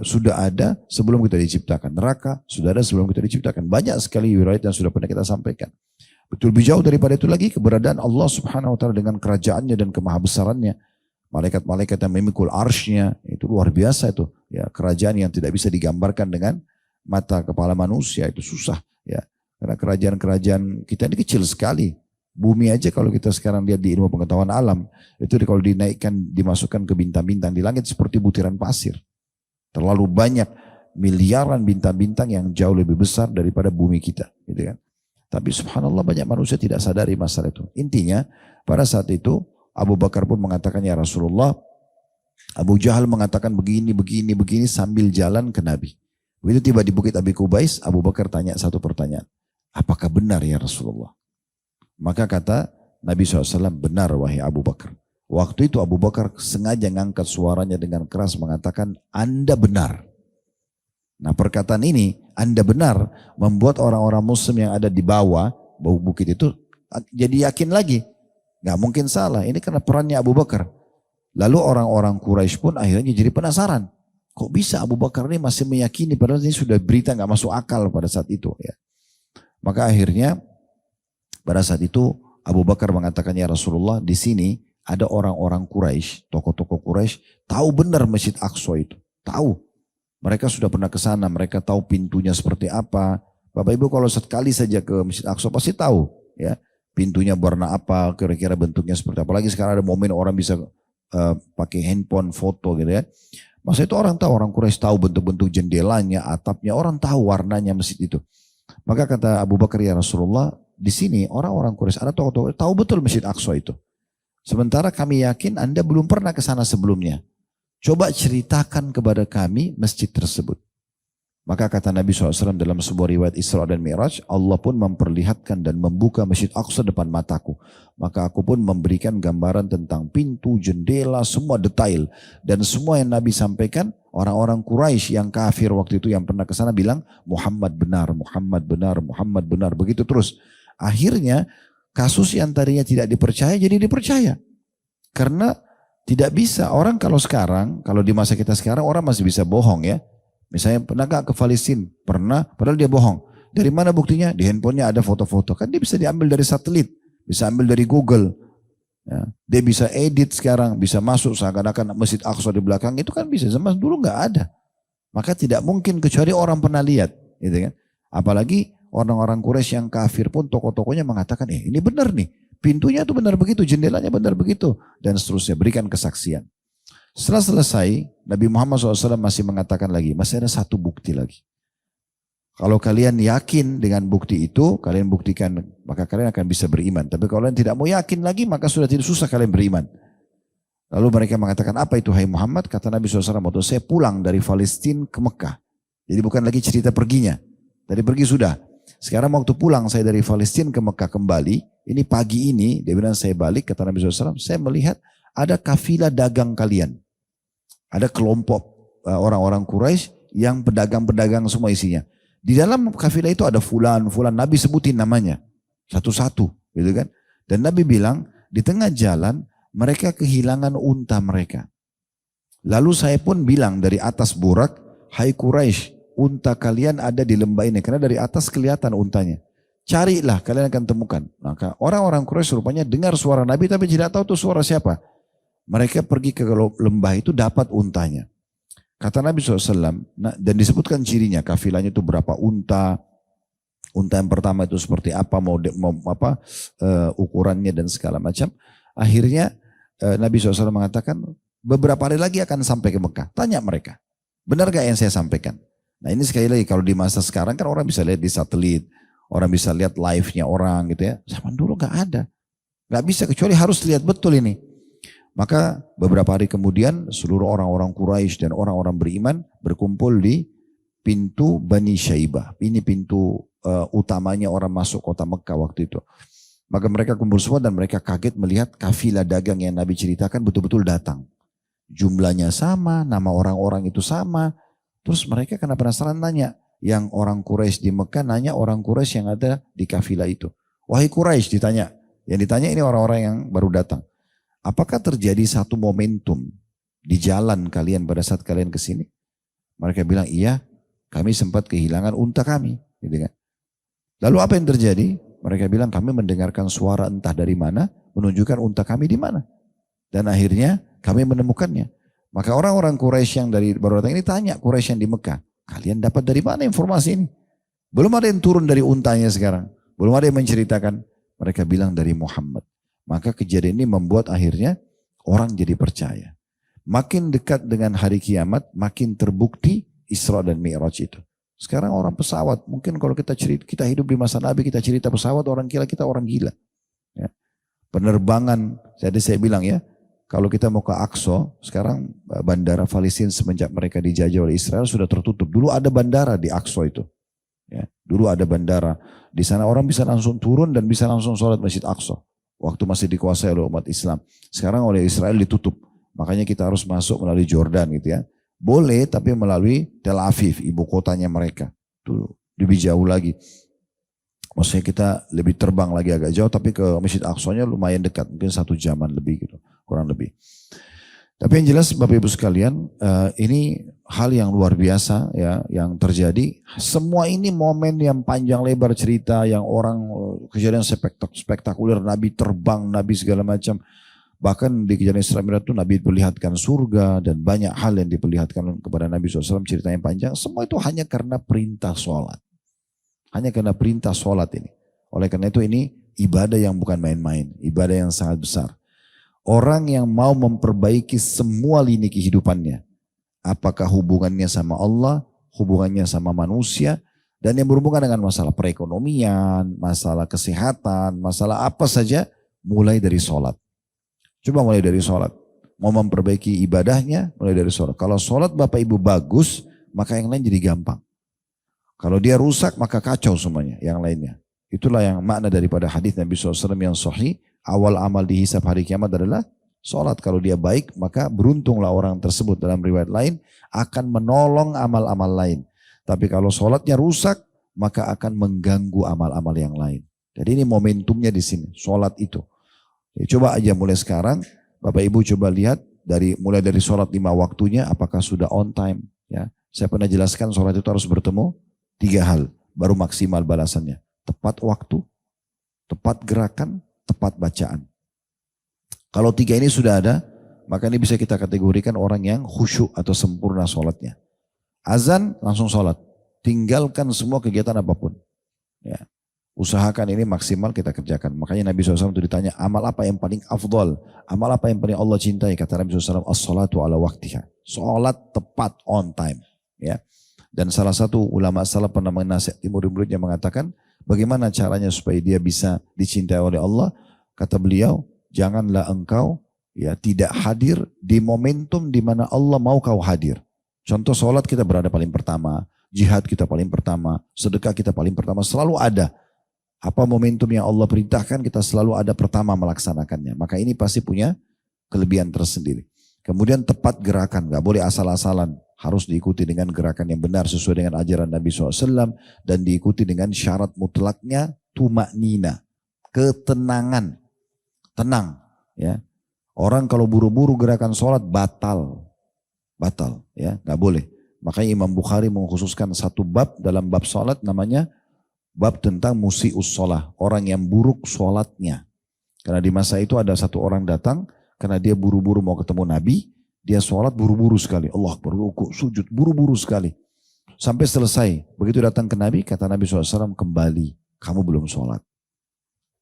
sudah ada sebelum kita diciptakan. Neraka sudah ada sebelum kita diciptakan. Banyak sekali riwayat yang sudah pernah kita sampaikan. Betul lebih jauh daripada itu lagi keberadaan Allah Subhanahu wa taala dengan kerajaannya dan kemahabesarannya. Malaikat-malaikat yang memikul arsy-Nya itu luar biasa itu. Ya, kerajaan yang tidak bisa digambarkan dengan mata kepala manusia itu susah ya. Karena kerajaan-kerajaan kita ini kecil sekali. Bumi aja kalau kita sekarang lihat di ilmu pengetahuan alam, itu kalau dinaikkan, dimasukkan ke bintang-bintang di langit seperti butiran pasir. Terlalu banyak miliaran bintang-bintang yang jauh lebih besar daripada bumi kita, gitu kan. Tapi subhanallah banyak manusia tidak sadari masalah itu. Intinya pada saat itu Abu Bakar pun mengatakan, ya Rasulullah, Abu Jahal mengatakan begini sambil jalan ke Nabi. Begitu tiba di Bukit Abi Kubais, Abu Bakar tanya satu pertanyaan. Apakah benar ya Rasulullah? Maka kata Nabi SAW, benar wahai Abu Bakar. Waktu itu Abu Bakar sengaja ngangkat suaranya dengan keras mengatakan, Anda benar. Nah perkataan ini, Anda benar, membuat orang-orang muslim yang ada di bawah bukit itu jadi yakin lagi. Gak mungkin salah, ini karena perannya Abu Bakar. Lalu orang-orang Quraisy pun akhirnya jadi penasaran. Kok bisa Abu Bakar ini masih meyakini, padahal ini sudah berita gak masuk akal pada saat itu. Ya. Maka akhirnya pada saat itu Abu Bakar mengatakan, ya Rasulullah, di sini ada orang-orang Quraisy, tokoh-tokoh Quraisy tahu benar Masjid Aqsa itu. Tahu. Mereka sudah pernah ke sana, mereka tahu pintunya seperti apa. Bapak Ibu kalau sekali saja ke Masjid Aqsa pasti tahu ya. Pintunya warna apa, kira-kira bentuknya seperti apa. Apalagi sekarang ada momen orang bisa pakai handphone, foto gitu ya. Masa itu orang tahu, orang Quraisy tahu bentuk-bentuk jendelanya, atapnya, orang tahu warnanya masjid itu. Maka kata Abu Bakar, ya Rasulullah, di sini orang-orang Quraisy ada tokoh-tokoh tahu betul Masjid Aqsa itu. Sementara kami yakin Anda belum pernah ke sana sebelumnya. Coba ceritakan kepada kami masjid tersebut. Maka kata Nabi SAW dalam sebuah riwayat Isra dan Mi'raj, Allah pun memperlihatkan dan membuka Masjid Aqsa depan mataku. Maka aku pun memberikan gambaran tentang pintu, jendela, semua detail. Dan semua yang Nabi sampaikan, orang-orang Quraisy yang kafir waktu itu yang pernah ke sana bilang, Muhammad benar, Muhammad benar, Muhammad benar. Begitu terus. Akhirnya kasus yang tadinya tidak dipercaya jadi dipercaya. Karena tidak bisa, orang kalau sekarang, kalau di masa kita sekarang orang masih bisa bohong ya. Misalnya pernah gak ke Palestina? Pernah, padahal dia bohong. Dari mana buktinya? Di handphonenya ada foto-foto. Kan dia bisa diambil dari satelit, bisa ambil dari Google. Ya. Dia bisa edit sekarang, bisa masuk seakan-akan Masjid Aqsa di belakang. Itu kan bisa, zaman dulu gak ada. Maka tidak mungkin kecuali orang pernah lihat. Gitu kan? Apalagi orang-orang Quraisy yang kafir pun tokoh-tokohnya mengatakan, ini benar nih. Pintunya itu benar begitu, jendelanya benar begitu. Dan seterusnya, berikan kesaksian. Setelah selesai, Nabi Muhammad SAW masih mengatakan lagi, masih ada satu bukti lagi. Kalau kalian yakin dengan bukti itu, kalian buktikan, maka kalian akan bisa beriman. Tapi kalau kalian tidak mau yakin lagi, maka sudah tidak susah kalian beriman. Lalu mereka mengatakan, apa itu hai Muhammad? Kata Nabi SAW, waktu saya pulang dari Palestina ke Mekah. Jadi bukan lagi cerita perginya. Tadi pergi sudah. Sekarang waktu pulang saya dari Palestina ke Mekah kembali, ini pagi ini, dia bilang saya balik, kata Nabi SAW, saya melihat ada kafilah dagang kalian. Ada kelompok orang-orang Quraisy yang pedagang-pedagang semua isinya. Di dalam kafilah itu ada fulan, Nabi sebutin namanya. Satu-satu gitu kan. Dan Nabi bilang di tengah jalan mereka kehilangan unta mereka. Lalu saya pun bilang dari atas burak, hai Quraisy, unta kalian ada di lembah ini. Karena dari atas kelihatan untanya. Carilah kalian akan temukan. Maka orang-orang Quraisy rupanya dengar suara Nabi tapi tidak tahu itu suara siapa. Mereka pergi ke lembah itu dapat untanya. Kata Nabi SAW, dan disebutkan cirinya, kafilahnya itu berapa unta. Unta yang pertama itu seperti apa, ukurannya dan segala macam. Akhirnya Nabi SAW mengatakan, beberapa hari lagi akan sampai ke Mekah. Tanya mereka, benar gak yang saya sampaikan? Nah ini sekali lagi, kalau di masa sekarang kan orang bisa lihat di satelit, orang bisa lihat live-nya orang gitu ya. Zaman dulu gak ada. Gak bisa, kecuali harus lihat betul ini. Maka beberapa hari kemudian seluruh orang-orang Quraisy dan orang-orang beriman berkumpul di pintu Bani Syaibah. Ini pintu utamanya orang masuk kota Mekah waktu itu. Maka mereka kumpul semua dan mereka kaget melihat kafilah dagang yang Nabi ceritakan betul-betul datang. Jumlahnya sama, nama orang-orang itu sama. Terus mereka karena penasaran tanya, yang orang Quraisy di Mekah nanya orang Quraisy yang ada di kafilah itu. Wahai Quraisy ditanya. Yang ditanya ini orang-orang yang baru datang. Apakah terjadi satu momentum di jalan kalian pada saat kalian ke sini? Mereka bilang iya, kami sempat kehilangan unta kami. Gitu kan. Lalu apa yang terjadi? Mereka bilang kami mendengarkan suara entah dari mana menunjukkan unta kami di mana. Dan akhirnya kami menemukannya. Maka orang-orang Quraisy yang baru datang ini tanya Quraisy yang di Mekah. Kalian dapat dari mana informasi ini? Belum ada yang turun dari untanya sekarang. Belum ada yang menceritakan. Mereka bilang dari Muhammad. Maka kejadian ini membuat akhirnya orang jadi percaya. Makin dekat dengan hari kiamat, makin terbukti Isra dan Mi'raj itu. Sekarang orang pesawat, mungkin kalau kita hidup di masa Nabi, kita cerita pesawat, orang kira kita orang gila. Ya. Penerbangan, jadi saya bilang ya, kalau kita mau ke Aqsa, sekarang bandara Palestina semenjak mereka dijajah oleh Israel sudah tertutup. Dulu ada bandara di Aqsa itu. Ya, dulu ada bandara. Di sana orang bisa langsung turun dan bisa langsung sholat Masjid Aqsa. Waktu masih dikuasai oleh umat Islam. Sekarang oleh Israel ditutup. Makanya kita harus masuk melalui Jordan gitu ya. Boleh tapi melalui Tel Aviv, ibu kotanya mereka. Tuh, lebih jauh lagi. Maksudnya kita lebih terbang lagi agak jauh, tapi ke Masjid Aqsa-nya lumayan dekat, mungkin 1 jaman lebih gitu, kurang lebih. Tapi yang jelas Bapak Ibu sekalian, ini hal yang luar biasa ya, yang terjadi. Semua ini momen yang panjang lebar cerita, yang orang kejadian spektakuler, Nabi terbang, Nabi segala macam. Bahkan di kejadian Isra Mi'raj itu Nabi diperlihatkan surga dan banyak hal yang diperlihatkan kepada Nabi SAW, ceritanya panjang. Semua itu hanya karena perintah sholat. Hanya karena perintah sholat ini. Oleh karena itu ini ibadah yang bukan main-main. Ibadah yang sangat besar. Orang yang mau memperbaiki semua lini kehidupannya. Apakah hubungannya sama Allah, hubungannya sama manusia. Dan yang berhubungan dengan masalah perekonomian, masalah kesehatan, masalah apa saja. Mulai dari sholat. Coba mulai dari sholat. Mau memperbaiki ibadahnya, mulai dari sholat. Kalau sholat Bapak Ibu bagus, maka yang lain jadi gampang. Kalau dia rusak maka kacau semuanya yang lainnya. Itulah yang makna daripada hadis Nabi SAW yang sahih. Awal amal dihisab hari kiamat adalah sholat. Kalau dia baik maka beruntunglah orang tersebut. Dalam riwayat lain akan menolong amal-amal lain. Tapi kalau sholatnya rusak maka akan mengganggu amal-amal yang lain. Jadi ini momentumnya di sini. Sholat itu. Ya, coba aja mulai sekarang Bapak Ibu coba lihat mulai dari sholat 5 waktunya apakah sudah on time. Ya, saya pernah jelaskan sholat itu harus bertemu 3 hal, baru maksimal balasannya. Tepat waktu, tepat gerakan, tepat bacaan. Kalau 3 ini sudah ada, maka ini bisa kita kategorikan orang yang khusyuk atau sempurna sholatnya. Azan, langsung sholat. Tinggalkan semua kegiatan apapun. Ya. Usahakan ini maksimal kita kerjakan. Makanya Nabi SAW itu ditanya, amal apa yang paling afdal? Amal apa yang paling Allah cintai? Kata Nabi SAW, as-salatu ala waktiha. Sholat tepat on time. Ya. Dan salah satu ulama salaf pernah menasihati murid-muridnya mengatakan bagaimana caranya supaya dia bisa dicintai oleh Allah. Kata beliau, janganlah engkau ya tidak hadir di momentum di mana Allah mau kau hadir. Contoh sholat kita berada paling pertama, jihad kita paling pertama, sedekah kita paling pertama, selalu ada. Apa momentum yang Allah perintahkan kita selalu ada pertama melaksanakannya. Maka ini pasti punya kelebihan tersendiri. Kemudian tepat gerakan, gak boleh asal-asalan. Harus diikuti dengan gerakan yang benar sesuai dengan ajaran Nabi SAW. Dan diikuti dengan syarat mutlaknya tumaknina. Ketenangan. Tenang. Ya. Orang kalau buru-buru gerakan sholat batal. Batal. Ya, gak boleh. Makanya Imam Bukhari mengkhususkan satu bab dalam bab sholat namanya bab tentang musi'us sholah. Orang yang buruk sholatnya. Karena di masa itu ada satu orang datang. Karena dia buru-buru mau ketemu Nabi. Dia sholat buru-buru sekali. Allah berruku, sujud, buru-buru sekali. Sampai selesai. Begitu datang ke Nabi, kata Nabi SAW, kembali. Kamu belum sholat.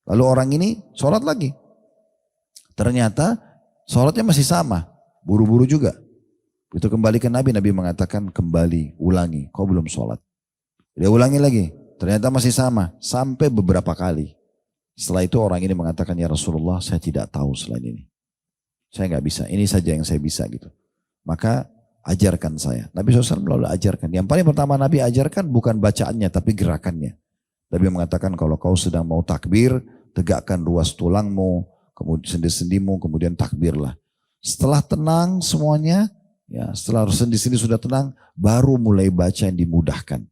Lalu orang ini sholat lagi. Ternyata sholatnya masih sama. Buru-buru juga. Begitu kembali ke Nabi, Nabi mengatakan kembali, ulangi. Kau belum sholat. Dia ulangi lagi. Ternyata masih sama. Sampai beberapa kali. Setelah itu orang ini mengatakan, ya Rasulullah, saya tidak tahu selain ini. Saya nggak bisa, ini saja yang saya bisa gitu. Maka ajarkan saya. Nabi SAW lalu ajarkan. Yang paling pertama Nabi ajarkan bukan bacaannya tapi gerakannya. Nabi mengatakan kalau kau sedang mau takbir, tegakkan ruas tulangmu, kemudian sendi-sendimu, kemudian takbirlah. Setelah tenang semuanya, ya setelah sendi-sendi sudah tenang, baru mulai baca yang dimudahkan.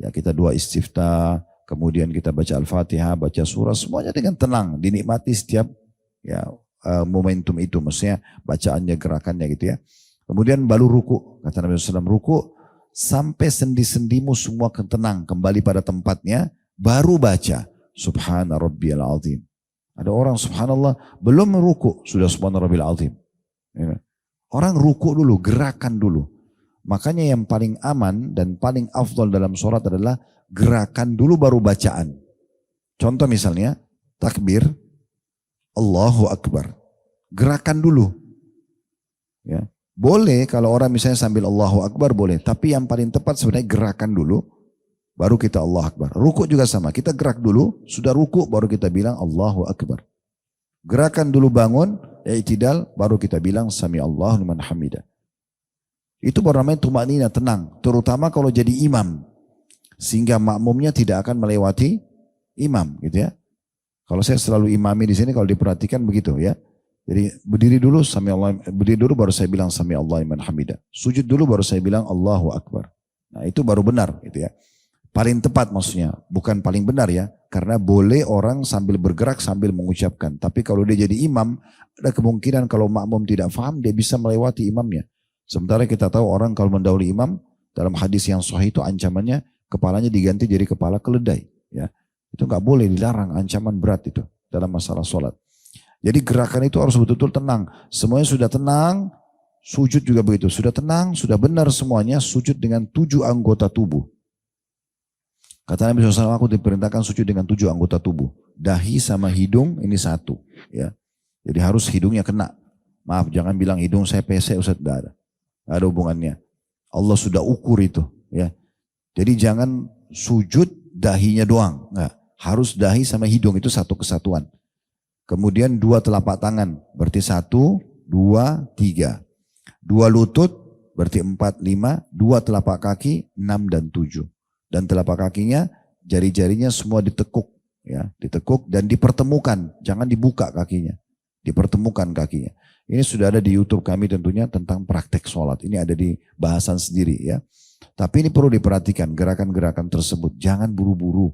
Ya, kita dua istiftah, kemudian kita baca Al-Fatihah, baca surah, semuanya dengan tenang, dinikmati setiap ya momentum itu, maksudnya bacaannya, gerakannya gitu ya. Kemudian baru ruku, kata Nabi SAW, ruku sampai sendi-sendimu semua tenang, kembali pada tempatnya, baru baca Subhana Rabbiyal Azim. Ada orang subhanallah belum ruku sudah Subhana Rabbiyal Azim. Ya. Orang ruku dulu, gerakan dulu. Makanya yang paling aman dan paling afdal dalam sholat adalah gerakan dulu baru bacaan. Contoh misalnya takbir, Allahu Akbar. Gerakan dulu. Ya. Boleh kalau orang misalnya sambil Allahu Akbar boleh. Tapi yang paling tepat sebenarnya gerakan dulu. Baru kita Allahu Akbar. Ruku juga sama. Kita gerak dulu. Sudah ruku baru kita bilang Allahu Akbar. Gerakan dulu bangun. I'tidal. Baru kita bilang Sami Allahu liman hamidah. Itu baru namanya tumaknina, tenang. Terutama kalau jadi imam. Sehingga makmumnya tidak akan melewati imam. Gitu ya. Kalau saya selalu imami di sini kalau diperhatikan begitu ya. Jadi berdiri dulu berdiri dulu baru saya bilang Sami Allah liman hamidah. Sujud dulu baru saya bilang Allahu Akbar. Nah itu baru benar gitu ya. Paling tepat maksudnya, bukan paling benar ya. Karena boleh orang sambil bergerak sambil mengucapkan. Tapi kalau dia jadi imam, ada kemungkinan kalau makmum tidak faham dia bisa melewati imamnya. Sementara kita tahu orang kalau mendahului imam, dalam hadis yang sahih itu ancamannya kepalanya diganti jadi kepala keledai. Ya. Itu nggak boleh, dilarang, ancaman berat itu dalam masalah sholat. Jadi gerakan itu harus betul-betul tenang. Semuanya sudah tenang, sujud juga begitu. Sudah tenang, sudah benar semuanya, sujud dengan 7 anggota tubuh. Kata Nabi SAW, aku diperintahkan sujud dengan 7 anggota tubuh. Dahi sama hidung ini satu. Ya. Jadi harus hidungnya kena. Maaf, jangan bilang hidung saya pesek, Ustaz, tidak ada. Tidak ada hubungannya. Allah sudah ukur itu. Ya. Jadi jangan sujud dahinya doang. Nggak. Harus dahi sama hidung, itu satu kesatuan. Kemudian 2 telapak tangan, berarti 1, 2, 3. 2 lutut, berarti 4, 5. 2 telapak kaki, 6 dan 7. Dan telapak kakinya, jari-jarinya semua ditekuk. Ya, ditekuk dan dipertemukan, jangan dibuka kakinya. Dipertemukan kakinya. Ini sudah ada di YouTube kami tentunya tentang praktek sholat. Ini ada di bahasan sendiri ya. Tapi ini perlu diperhatikan gerakan-gerakan tersebut. Jangan buru-buru.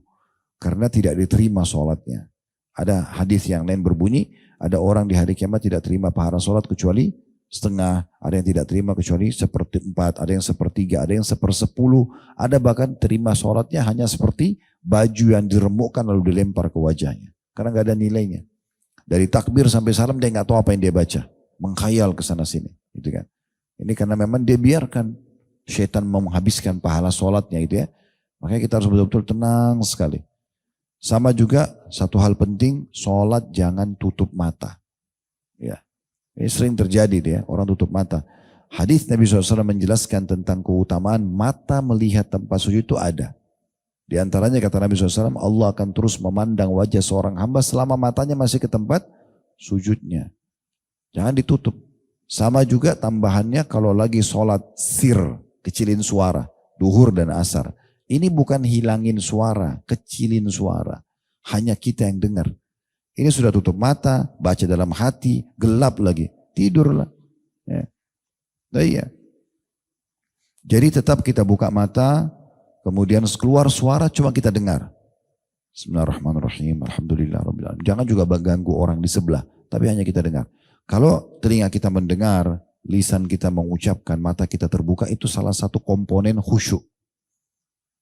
Karena tidak diterima sholatnya. Ada hadis yang lain berbunyi, ada orang di hari kiamat tidak terima pahala sholat kecuali setengah, ada yang tidak terima kecuali 1/4, ada yang 1/3, ada yang 1/10, ada bahkan terima sholatnya hanya seperti baju yang diremukkan lalu dilempar ke wajahnya. Karena gak ada nilainya. Dari takbir sampai salam dia gak tahu apa yang dia baca. Mengkhayal ke sana sini. Gitu kan. Ini karena memang dia biarkan syaitan menghabiskan pahala sholatnya gitu ya. Makanya kita harus betul-betul tenang sekali. Sama juga satu hal penting, sholat jangan tutup mata. Ya. Ini sering terjadi dia, orang tutup mata. Hadis Nabi SAW menjelaskan tentang keutamaan mata melihat tempat sujud itu ada. Di antaranya kata Nabi SAW, Allah akan terus memandang wajah seorang hamba selama matanya masih ke tempat sujudnya. Jangan ditutup. Sama juga tambahannya kalau lagi sholat sir, kecilin suara, duhur dan asar. Ini bukan hilangin suara, kecilin suara. Hanya kita yang dengar. Ini sudah tutup mata, baca dalam hati, gelap lagi. Tidurlah. Ya. Nah, iya. Jadi tetap kita buka mata, kemudian keluar suara cuma kita dengar. Bismillahirrahmanirrahim, alhamdulillah rabbil alamin. Jangan juga mengganggu orang di sebelah, tapi hanya kita dengar. Kalau telinga kita mendengar, lisan kita mengucapkan, mata kita terbuka, itu salah satu komponen khusyuk.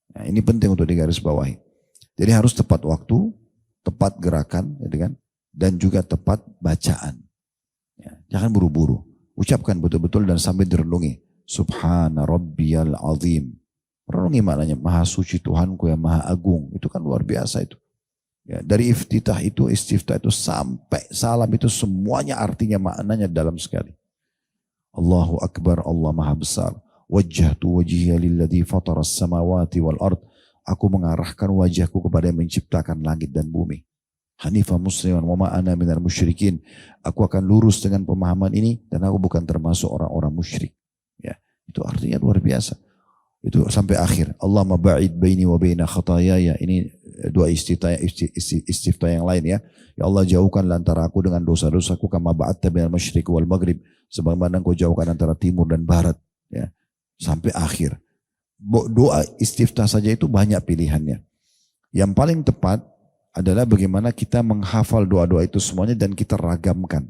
Nah, ini penting untuk digarisbawahi. Jadi harus tepat waktu, tepat gerakan, gitu kan? Dan juga tepat bacaan. Ya, jangan buru-buru. Ucapkan betul-betul dan sambil direnungi. Subhana Rabbiyal Azim. Renungi maknanya, Maha Suci Tuhanku yang Maha Agung. Itu kan luar biasa itu. Ya, dari istiftah itu sampai salam itu semuanya artinya maknanya dalam sekali. Allahu Akbar, Allah Maha Besar. Wajjahtu wajhiya lilladzi fataras samawati wal ard. Aku mengarahkan wajahku kepada yang menciptakan langit dan bumi. Hanifah musliman wa ma ana minal musyrikin. Aku akan lurus dengan pemahaman ini dan aku bukan termasuk orang-orang musyrik. Ya, itu artinya luar biasa. Itu sampai akhir. Allahumma ba'id baini wa baina khatayaya. Ini dua istiftah yang lain ya. Ya Allah, jauhkanlah antara aku dengan dosa-dosaku kama ba'adta bainal masyriq wal maghrib. Sebagaimana Engkau jauhkan antara timur dan barat. Ya. Sampai akhir. doa istiftah saja itu banyak pilihannya. Yang paling tepat adalah bagaimana kita menghafal doa-doa itu semuanya dan kita ragamkan.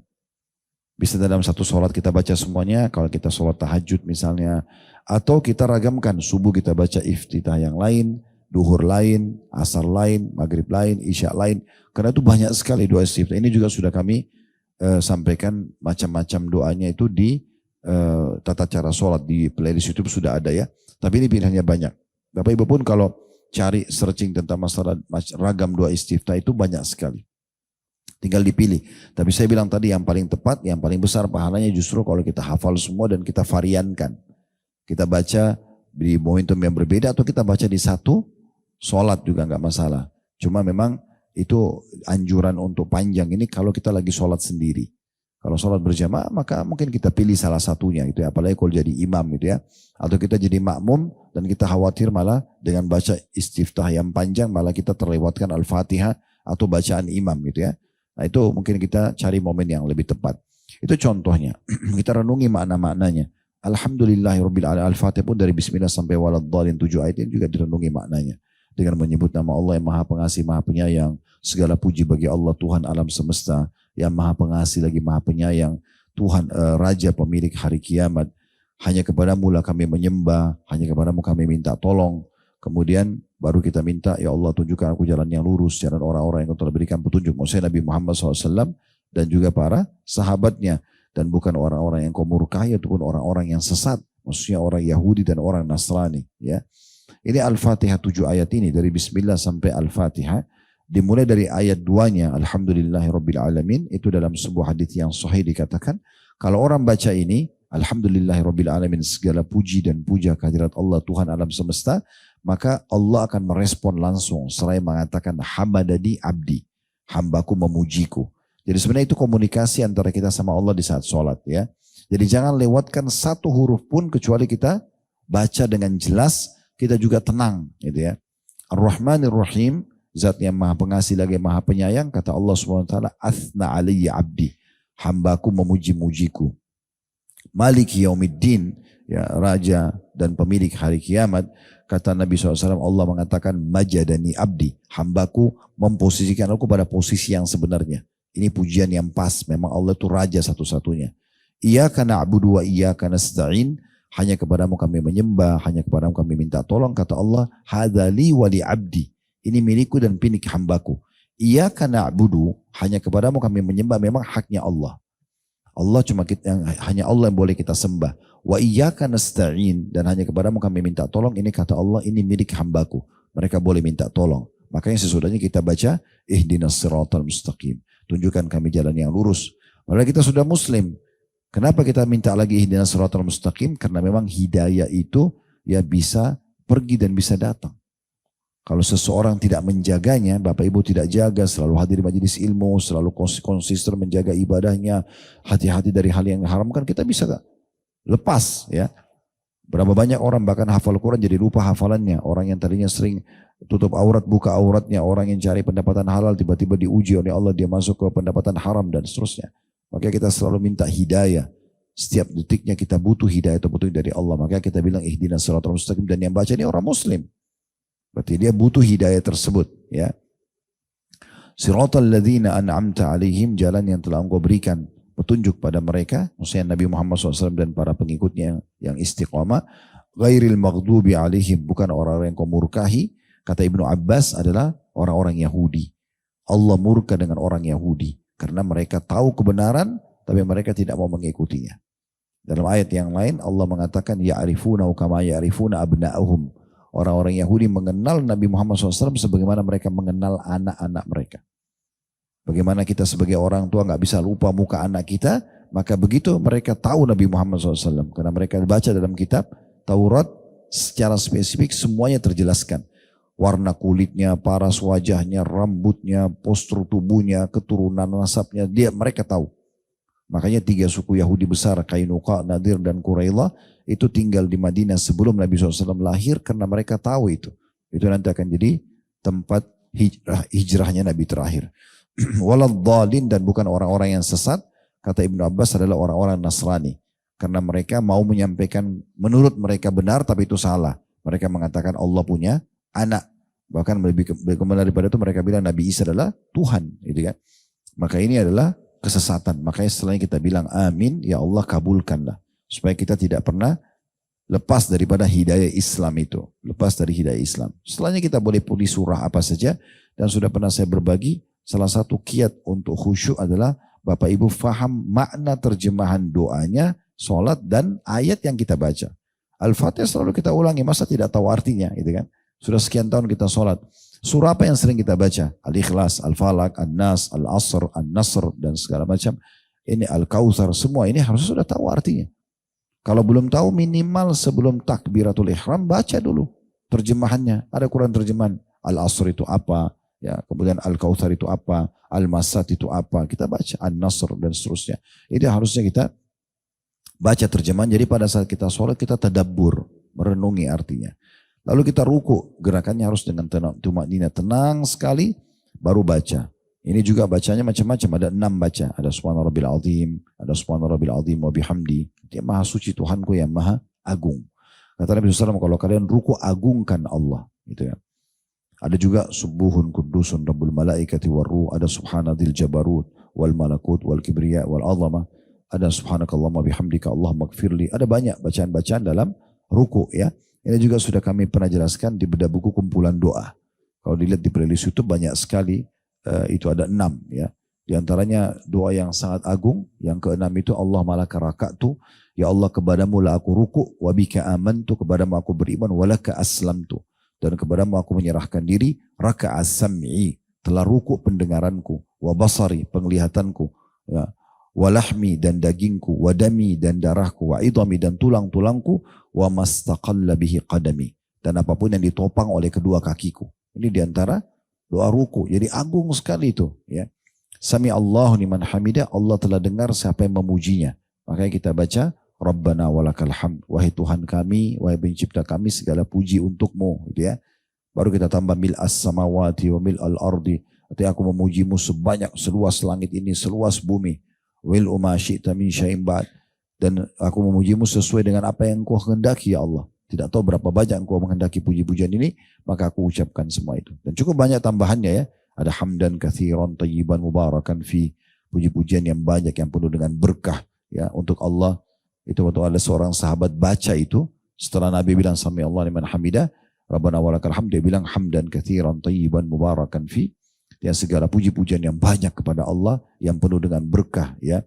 Bisa dalam satu sholat kita baca semuanya, kalau kita sholat tahajud misalnya. Atau kita ragamkan, subuh kita baca iftitah yang lain, duhur lain, asar lain, maghrib lain, isya lain. Karena itu banyak sekali doa istiftah. Ini juga sudah kami sampaikan macam-macam doanya itu di tata cara sholat. Di playlist YouTube sudah ada ya. Tapi ini pilihannya banyak. Bapak Ibu pun kalau cari searching tentang masalah ragam doa istiftah itu banyak sekali. Tinggal dipilih. Tapi saya bilang tadi yang paling tepat, yang paling besar pahalanya justru kalau kita hafal semua dan kita variankan. Kita baca di momentum yang berbeda atau kita baca di satu sholat juga nggak masalah. Cuma memang itu anjuran untuk panjang ini kalau kita lagi sholat sendiri. Kalau sholat berjamaah maka mungkin kita pilih salah satunya gitu ya. Apalagi kalau jadi imam gitu ya. Atau kita jadi makmum dan kita khawatir malah dengan baca istiftah yang panjang malah kita terlewatkan Al-Fatihah atau bacaan imam gitu ya. Nah itu mungkin kita cari momen yang lebih tepat. Itu contohnya. Kita renungi makna-maknanya. Alhamdulillahirrabbilalamin. Al-Fatihah pun dari bismillah sampai waladhdallin 7 ayat ini juga direnungi maknanya. Dengan menyebut nama Allah yang maha pengasih, maha penyayang. Segala puji bagi Allah Tuhan alam semesta. Yang maha pengasih lagi maha penyayang. Tuhan Raja pemilik hari kiamat. Hanya kepadamu lah kami menyembah. Hanya kepadamu kami minta tolong. Kemudian baru kita minta, ya Allah tunjukkan aku jalan yang lurus, jalan orang-orang yang telah berikan petunjuk. Maksudnya Nabi Muhammad SAW dan juga para sahabatnya. Dan bukan orang-orang yang kau murkai ataupun orang-orang yang sesat. Maksudnya orang Yahudi dan orang Nasrani. Ya. Ini Al-Fatihah 7 ayat ini dari Bismillah sampai Al-Fatihah. Dimulai dari ayat 2-nya Alhamdulillahirrabbilalamin. Itu dalam sebuah hadits yang sahih dikatakan. Kalau orang baca ini Alhamdulillahirrabbilalamin, segala puji dan puja kehadirat Allah Tuhan alam semesta. Maka Allah akan merespon langsung seraya mengatakan hamadadi abdi, hambaku memujiku. Jadi sebenarnya itu komunikasi antara kita sama Allah di saat sholat ya. Jadi jangan lewatkan satu huruf pun kecuali kita baca dengan jelas, kita juga tenang gitu ya. Ar-Rahmanir Rahim, zat yang maha pengasih lagi maha penyayang, kata Allah SWT, athna alaiya abdi, hambaku memuji-mujiku. Maliki yaumiddin, ya raja dan pemilik hari kiamat. Kata Nabi SAW, Allah mengatakan majadani abdi, hambaku memposisikan aku pada posisi yang sebenarnya. Ini pujian yang pas, memang Allah itu raja satu-satunya. Iyyaka na'budu wa iyyaka nasta'in, hanya kepadamu kami menyembah, hanya kepadamu kami minta tolong. Kata Allah, hadzali wa li abdi, ini milikku dan milik hambaku. Iyyaka na'budu, hanya kepadamu kami menyembah, memang haknya Allah. Allah cuma hanya Allah yang boleh kita sembah. Wa iyyaka nasta'in, dan hanya kepadamu kami minta tolong. Ini kata Allah, ini milik hambaku. Mereka boleh minta tolong. Makanya sesudahnya kita baca ihdinas siratal mustaqim. Tunjukkan kami jalan yang lurus. Padahal kita sudah muslim. Kenapa kita minta lagi ihdinas siratal mustaqim? Karena memang hidayah itu ya bisa pergi dan bisa datang. Kalau seseorang tidak menjaganya, Bapak Ibu tidak jaga, selalu hadir di majelis ilmu, selalu konsisten menjaga ibadahnya, hati-hati dari hal yang haram, kan kita bisa lepas ya. Berapa banyak orang bahkan hafal Quran jadi lupa hafalannya. Orang yang tadinya sering tutup aurat, buka auratnya. Orang yang cari pendapatan halal tiba-tiba diuji oleh Allah, dia masuk ke pendapatan haram dan seterusnya. Makanya kita selalu minta hidayah. Setiap detiknya kita butuh hidayah atau petunjuk dari Allah. Makanya kita bilang ihdinas siratal mustaqim, dan yang baca ini orang muslim. Berarti dia butuh hidayah tersebut ya. Siratal ladzina an'amta alaihim, jalan yang telah engkau berikan petunjuk pada mereka, maksudnya Nabi Muhammad SAW dan para pengikutnya yang istiqamah. Ghairil maghdubi alaihim, bukan orang-orang yang kau murkahi. Kata Ibnu Abbas adalah orang-orang Yahudi. Allah murka dengan orang Yahudi karena mereka tahu kebenaran tapi mereka tidak mau mengikutinya. Dalam ayat yang lain Allah mengatakan ya'rifuna kama ya'rifuna abna'ahum. Orang-orang Yahudi mengenal Nabi Muhammad SAW sebagaimana mereka mengenal anak-anak mereka. Bagaimana kita sebagai orang tua nggak bisa lupa muka anak kita, maka begitu mereka tahu Nabi Muhammad SAW. Karena mereka baca dalam kitab Taurat secara spesifik semuanya terjelaskan. Warna kulitnya, paras wajahnya, rambutnya, postur tubuhnya, keturunan nasabnya, mereka tahu. Makanya 3 suku Yahudi besar, Kainuqa, Nadir, dan Qurailah, itu tinggal di Madinah sebelum Nabi SAW lahir karena mereka tahu itu. Itu nanti akan jadi tempat hijrahnya Nabi terakhir. Waladhdallin, dan bukan orang-orang yang sesat, kata Ibnu Abbas adalah orang-orang Nasrani. Karena mereka mau menyampaikan menurut mereka benar tapi itu salah. Mereka mengatakan Allah punya anak. Bahkan lebih daripada itu mereka bilang Nabi Isa adalah Tuhan. Gitu kan. Maka ini adalah kesesatan. Makanya setelahnya kita bilang amin, ya Allah kabulkanlah. Supaya kita tidak pernah lepas daripada hidayah Islam itu. Lepas dari hidayah Islam. Setelahnya kita boleh pilih surah apa saja. Dan sudah pernah saya berbagi, salah satu kiat untuk khusyuk adalah Bapak Ibu faham makna terjemahan doanya, sholat dan ayat yang kita baca. Al-Fatihah selalu kita ulangi, masa tidak tahu artinya gitu kan. Sudah sekian tahun kita sholat. Surah apa yang sering kita baca? Al-Ikhlas, Al-Falaq, An-Nas, Al-Asr, An-Nasr dan segala macam. Ini Al-Kautsar, semua ini harus sudah tahu artinya. Kalau belum tahu minimal sebelum takbiratul ihram baca dulu terjemahannya. Ada Quran terjemahan Al-Asr itu apa? Ya, kemudian Al-Kautsar itu apa, Al-Masad itu apa, kita baca An-Nasr dan seterusnya. Ini harusnya kita baca terjemahan, jadi pada saat kita sholat kita tadabbur, merenungi artinya. Lalu kita ruku, gerakannya harus dengan tumakninah, tenang sekali, baru baca. Ini juga bacanya macam-macam, ada 6 baca, ada Subhana Rabbil Azim, ada Subhana Rabbil Azim wa bihamdi. Dia maha suci Tuhanku yang maha agung. Kata Nabi SAW, kalau kalian ruku agungkan Allah, gitu ya. Ada juga subuhun kudusun rabbul malaikati warruh, ada subhanadzil jabarut wal malakut wal kibriya wal azamah, ada subhanakallahumma bihamdika Allahumma gfirli. Ada banyak bacaan-bacaan dalam ruku ya. Ini juga sudah kami pernah jelaskan di bedah buku kumpulan doa. Kalau dilihat di playlist YouTube banyak sekali, itu ada 6 ya. Di antaranya doa yang sangat agung, yang ke-6 itu Allah malaka raka'tu, ya Allah kepadamu lah aku ruku, wa bika amantu, kepadamu aku beriman, walaka aslamtu. Dan kepadamu aku menyerahkan diri, raka'as sam'i, telah ruku pendengaranku, wa basari, penglihatanku, ya, wa lahmi dan dagingku, wa dami dan darahku, wa idami dan tulang-tulangku, wa mastaqalla bihi qadami, dan apapun yang ditopang oleh kedua kakiku. Ini diantara doa ruku, jadi agung sekali itu. Ya. Sami Allahu liman hamidah, Allah telah dengar siapa yang memujinya. Makanya kita baca, Rabbana walakal hamd, wahai Tuhan kami, wahai pencipta kami, segala puji untukmu, gitu ya. Baru kita tambah mil as-samawati wa mil al-ardi, artinya aku memujimu sebanyak seluas langit ini, seluas bumi. Wil uma syi'ta min syai'in ba'd, dan aku memujimu sesuai dengan apa yang Engkau kehendaki ya Allah. Tidak tahu berapa banyak Engkau menghendaki puji-pujian ini, maka aku ucapkan semua itu. Dan cukup banyak tambahannya ya. Ada hamdan katsiran tayyiban mubarakan fi, puji-pujian yang banyak yang penuh dengan berkah ya untuk Allah. Itu waktu ada seorang sahabat baca itu, setelah Nabi bilang sami Allah liman hamidah, Rabbana walakal hamd, dia bilang hamdan katsiran tayyiban mubarakan fi, yang segala puji-pujian yang banyak kepada Allah, yang penuh dengan berkah ya,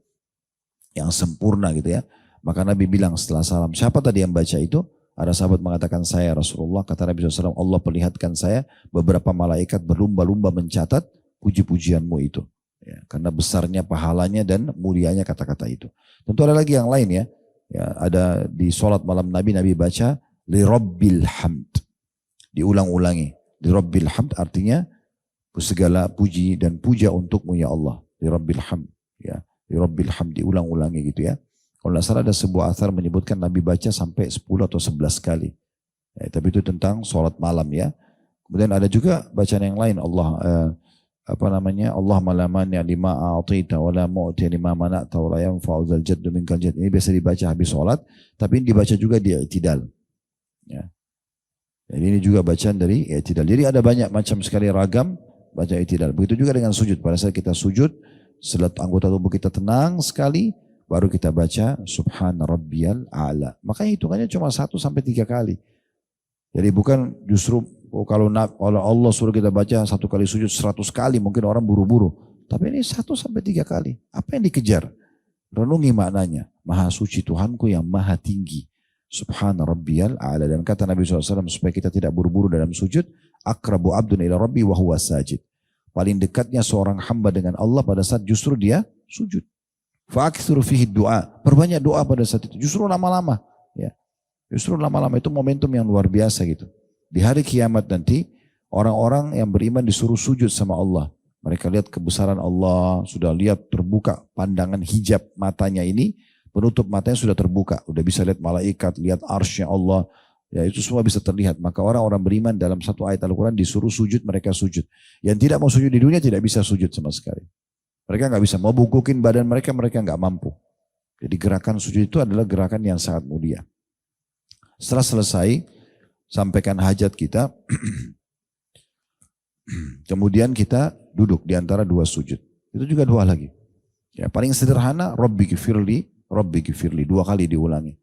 yang sempurna gitu ya. Maka Nabi bilang setelah salam, siapa tadi yang baca itu? Ada sahabat mengatakan saya Rasulullah. Kata Nabi SAW, Allah perlihatkan saya beberapa malaikat berlumba-lumba mencatat puji-pujianmu itu. Ya, karena besarnya pahalanya dan mulianya kata-kata itu. Tentu ada lagi yang lain ya. Ya, ada di sholat malam Nabi baca li rabbil hamd, diulang-ulangi. Li rabbil hamd artinya segala puji dan puja untukmu ya Allah. Li rabbil hamd, ya, li rabbil hamd, diulang-ulangi gitu ya. Kalau tidak salah ada sebuah athar menyebutkan Nabi baca sampai 10 atau 11 kali. Ya, tapi itu tentang sholat malam ya. Kemudian ada juga bacaan yang lain, Allah malamani lima a'taita wa la mu'ti lima mana'ta wa la yanfa'u dzal jaddu minkal jadd. Ini biasa dibaca habis sholat, tapi ini dibaca juga di i'tidal. Ya. Jadi ini juga bacaan dari i'tidal. Jadi ada banyak macam sekali ragam baca i'tidal. Begitu juga dengan sujud. Pada saat kita sujud, setelah anggota tubuh kita tenang sekali, baru kita baca subhana rabbiyal a'la. Makanya hitungannya cuma 1 sampai 3 kali. Jadi bukan justru kalau Allah suruh kita baca 1 kali sujud 100 kali, mungkin orang buru-buru. Tapi ini 1 sampai 3 kali. Apa yang dikejar? Renungi maknanya. Maha suci Tuhanku yang maha tinggi. Subhana rabbiyal a'la. Dan kata Nabi SAW supaya kita tidak buru-buru dalam sujud, akrabu abdun ila rabbi wa huwa sajid. Paling dekatnya seorang hamba dengan Allah pada saat justru dia sujud. Fa'akthuru fihi doa. Perbanyak doa pada saat itu. Justru lama-lama. Ya. Justru lama-lama itu momentum yang luar biasa gitu. Di hari kiamat nanti, orang-orang yang beriman disuruh sujud sama Allah. Mereka lihat kebesaran Allah, sudah lihat terbuka pandangan hijab matanya ini, penutup matanya sudah terbuka. Udah bisa lihat malaikat, lihat arsy Allah. Ya itu semua bisa terlihat. Maka orang-orang beriman dalam satu ayat Al-Quran disuruh sujud, mereka sujud. Yang tidak mau sujud di dunia tidak bisa sujud sama sekali. Mereka nggak bisa, mau bungkukin badan mereka nggak mampu. Jadi gerakan sujud itu adalah gerakan yang sangat mulia. Setelah selesai, sampaikan hajat kita, kemudian kita duduk di antara dua sujud. Itu juga dua lagi. Ya, paling sederhana, Rabbi gifirli, dua kali diulangi.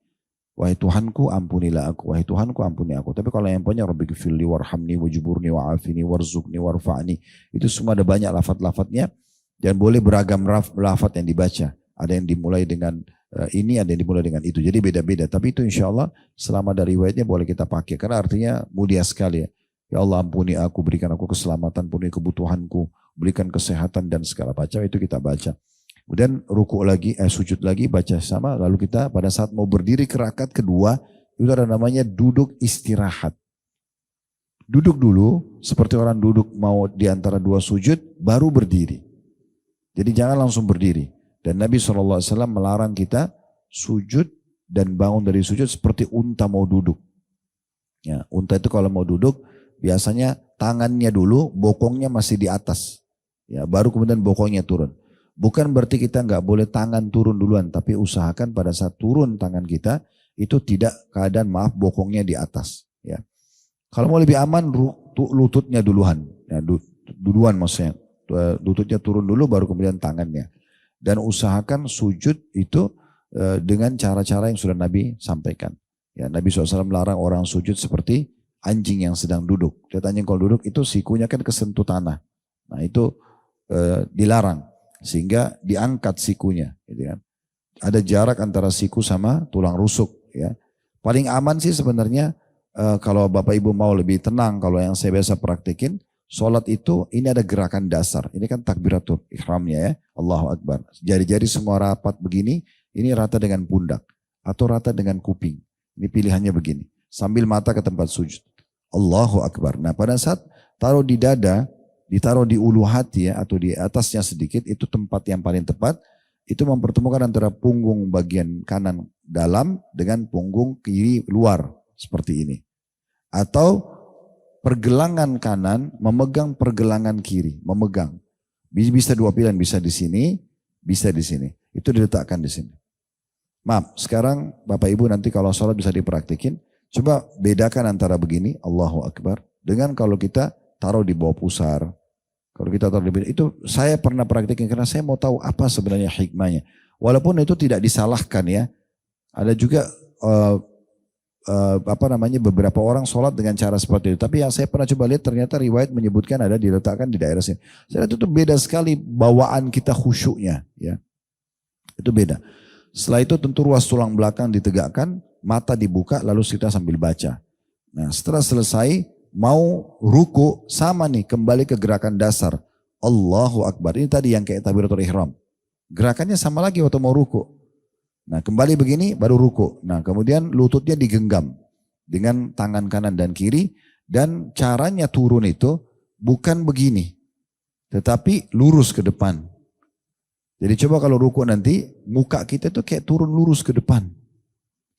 Wahai Tuhanku ampunilah aku, wahai Tuhanku ampuni aku. Tapi kalau yang punya Rabbi gifirli warhamni wajuburni wa'afini warzukni warfa'ni, itu semua ada banyak lafaz-lafaznya dan boleh beragam lafaz yang dibaca. Ada yang dimulai dengan ini, ada yang dimulai dengan itu. Jadi beda-beda. Tapi itu insya Allah selama dari riwayatnya boleh kita pakai. Karena artinya mulia sekali ya. Ya Allah ampuni aku, berikan aku keselamatan, penuhi kebutuhanku, berikan kesehatan dan segala macam. Itu kita baca. Kemudian ruku lagi, sujud lagi, baca sama. Lalu kita pada saat mau berdiri ke rakaat kedua, itu ada namanya duduk istirahat. Duduk dulu, seperti orang duduk mau di antara dua sujud, baru berdiri. Jadi jangan langsung berdiri. Dan Nabi SAW melarang kita sujud dan bangun dari sujud seperti unta mau duduk. Ya, unta itu kalau mau duduk biasanya tangannya dulu, bokongnya masih di atas. Ya, baru kemudian bokongnya turun. Bukan berarti kita nggak boleh tangan turun duluan, tapi usahakan pada saat turun tangan kita itu tidak keadaan bokongnya di atas. Ya, kalau mau lebih aman lututnya duluan. Ya, duluan maksudnya. Lututnya turun dulu baru kemudian tangannya. Dan usahakan sujud itu dengan cara-cara yang sudah Nabi sampaikan. Ya, Nabi SAW melarang orang sujud seperti anjing yang sedang duduk. Lihat anjing kalau duduk itu sikunya kan kesentuh tanah. Nah itu dilarang sehingga diangkat sikunya. Gitu kan. Ada jarak antara siku sama tulang rusuk. Ya. Paling aman sih sebenarnya kalau Bapak Ibu mau lebih tenang, kalau yang saya biasa praktekin, sholat itu ini ada gerakan dasar. Ini kan takbiratul ihramnya ya. Allahu Akbar. Jari-jari semua rapat begini. Ini rata dengan pundak. Atau rata dengan kuping. Ini pilihannya begini. Sambil mata ke tempat sujud. Allahu Akbar. Nah pada saat taruh di dada. Ditaruh di ulu hati ya. Atau di atasnya sedikit. Itu tempat yang paling tepat. Itu mempertemukan antara punggung bagian kanan dalam. Dengan punggung kiri luar. Seperti ini. Atau pergelangan kanan memegang pergelangan kiri, memegang. Bisa dua pilihan, bisa di sini, bisa di sini. Itu diletakkan di sini. Maaf, sekarang Bapak Ibu nanti kalau sholat bisa dipraktikin. Coba bedakan antara begini, Allahu Akbar, dengan kalau kita taruh di bawah pusar. Kalau kita taruh di itu saya pernah praktikin karena saya mau tahu apa sebenarnya hikmahnya. Walaupun itu tidak disalahkan ya. Ada juga beberapa orang sholat dengan cara seperti itu. Tapi yang saya pernah coba lihat ternyata riwayat menyebutkan ada diletakkan di daerah sini. Saya lihat itu beda sekali bawaan kita khusyuknya. Ya. Itu beda. Setelah itu tentu ruas tulang belakang ditegakkan, mata dibuka lalu kita sambil baca. Nah setelah selesai mau ruku sama nih kembali ke gerakan dasar. Allahu Akbar. Ini tadi yang kayak takbiratul ihram. Gerakannya sama lagi waktu mau ruku. Nah kembali begini baru ruku. Nah kemudian lututnya digenggam dengan tangan kanan dan kiri. Dan caranya turun itu bukan begini. Tetapi lurus ke depan. Jadi coba kalau ruku nanti muka kita itu kayak turun lurus ke depan.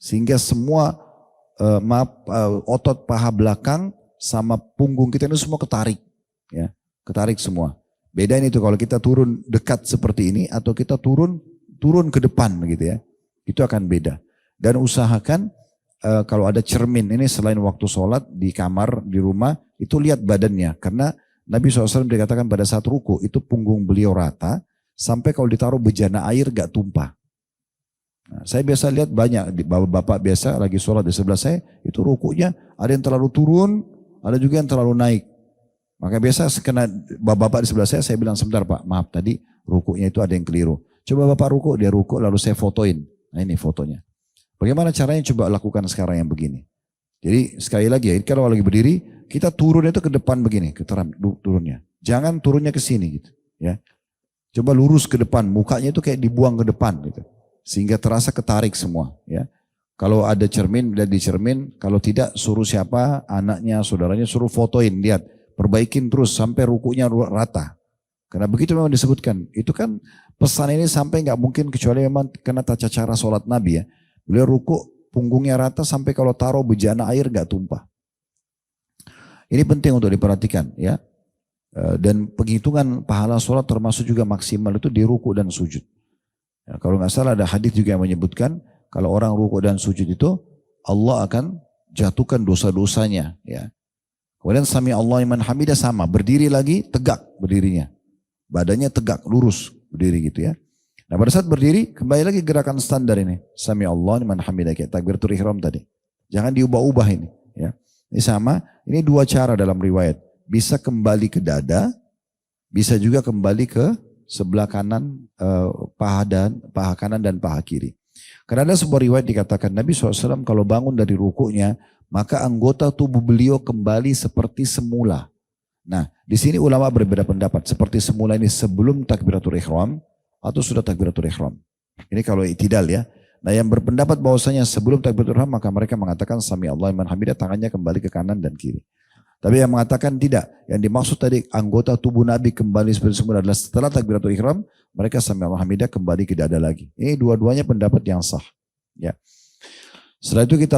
Sehingga semua otot paha belakang sama punggung kita itu semua ketarik. Ya, ketarik semua. Beda ini tuh kalau kita turun dekat seperti ini atau kita turun ke depan gitu ya. Itu akan beda. Dan usahakan kalau ada cermin ini selain waktu sholat di kamar, di rumah, itu lihat badannya. Karena Nabi SAW dikatakan pada saat ruku itu punggung beliau rata, sampai kalau ditaruh bejana air gak tumpah. Nah, saya biasa lihat banyak, bapak biasa lagi sholat di sebelah saya, itu rukunya ada yang terlalu turun, ada juga yang terlalu naik. Maka biasa kena bapak di sebelah saya bilang sebentar Pak, maaf tadi rukunya itu ada yang keliru. Coba Bapak ruku, dia ruku lalu saya fotoin. Nah ini fotonya. Bagaimana caranya coba lakukan sekarang yang begini. Jadi sekali lagi ya, kalau lagi berdiri, kita turun itu ke depan begini, turunnya. Jangan turunnya ke sini gitu. Ya. Coba lurus ke depan, mukanya itu kayak dibuang ke depan gitu. Sehingga terasa ketarik semua. Ya. Kalau ada cermin, lihat di cermin. Kalau tidak, suruh siapa, anaknya, saudaranya, suruh fotoin, lihat. Perbaikin terus sampai rukunya rata. Karena begitu memang disebutkan. Itu kan pesan ini sampai nggak mungkin kecuali memang kena tata cara sholat Nabi ya. Beliau ruku punggungnya rata sampai kalau taruh bejana air nggak tumpah. Ini penting untuk diperhatikan ya. Dan penghitungan pahala sholat termasuk juga maksimal itu di ruku dan sujud. Ya, kalau nggak salah ada hadis juga yang menyebutkan kalau orang ruku dan sujud itu Allah akan jatuhkan dosa-dosanya. Ya. Kemudian sami Allah liman hamidah sama, berdiri lagi tegak berdirinya. Badannya tegak, lurus berdiri gitu ya. Nah pada saat berdiri kembali lagi gerakan standar ini. Sami Allah liman hamidah kayak takbiratul ihram tadi. Jangan diubah-ubah ini. Ya. Ini sama, ini dua cara dalam riwayat. Bisa kembali ke dada, bisa juga kembali ke sebelah kanan, paha kanan dan paha kiri. Karena ada sebuah riwayat dikatakan Nabi SAW kalau bangun dari rukuknya, maka anggota tubuh beliau kembali seperti semula. Nah, di sini ulama berbeda pendapat. Seperti semula ini sebelum takbiratul ihram atau sudah takbiratul ihram. Ini kalau i'tidal ya. Nah, yang berpendapat bahwasanya sebelum takbiratul ihram maka mereka mengatakan sami Allah liman hamidah, tangannya kembali ke kanan dan kiri. Tapi yang mengatakan tidak, yang dimaksud tadi anggota tubuh Nabi kembali seperti semula adalah setelah takbiratul ihram, mereka sami Allah hamidah kembali ke dada lagi. Ini dua-duanya pendapat yang sah. Ya. Setelah itu kita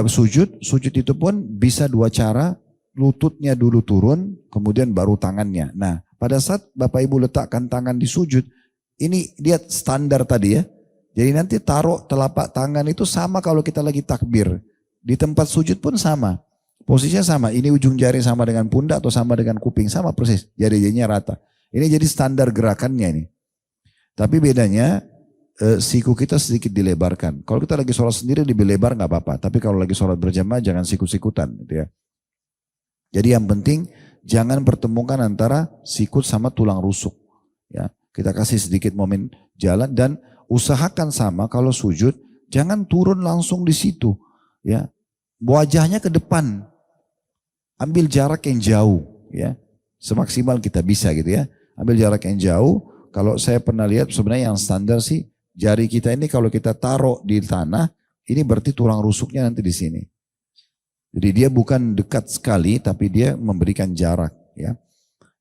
sujud itu pun bisa dua cara, lututnya dulu turun, kemudian baru tangannya. Nah, pada saat Bapak Ibu letakkan tangan di sujud, ini lihat standar tadi ya. Jadi nanti taruh telapak tangan itu sama kalau kita lagi takbir. Di tempat sujud pun sama. Posisinya sama, ini ujung jari sama dengan pundak atau sama dengan kuping, sama persis, jari-jarinya rata. Ini jadi standar gerakannya ini. Tapi bedanya siku kita sedikit dilebarkan. Kalau kita lagi sholat sendiri lebih lebar nggak apa-apa. Tapi kalau lagi sholat berjamaah jangan sikut-sikutan gitu ya. Jadi yang penting jangan pertemukan antara sikut sama tulang rusuk. Ya, kita kasih sedikit momen jalan dan usahakan sama kalau sujud jangan turun langsung di situ. Ya, wajahnya ke depan. Ambil jarak yang jauh ya. Semaksimal kita bisa gitu ya. Ambil jarak yang jauh. Kalau saya pernah lihat sebenarnya yang standar sih jari kita ini kalau kita taruh di tanah ini berarti tulang rusuknya nanti di sini. Jadi dia bukan dekat sekali tapi dia memberikan jarak ya.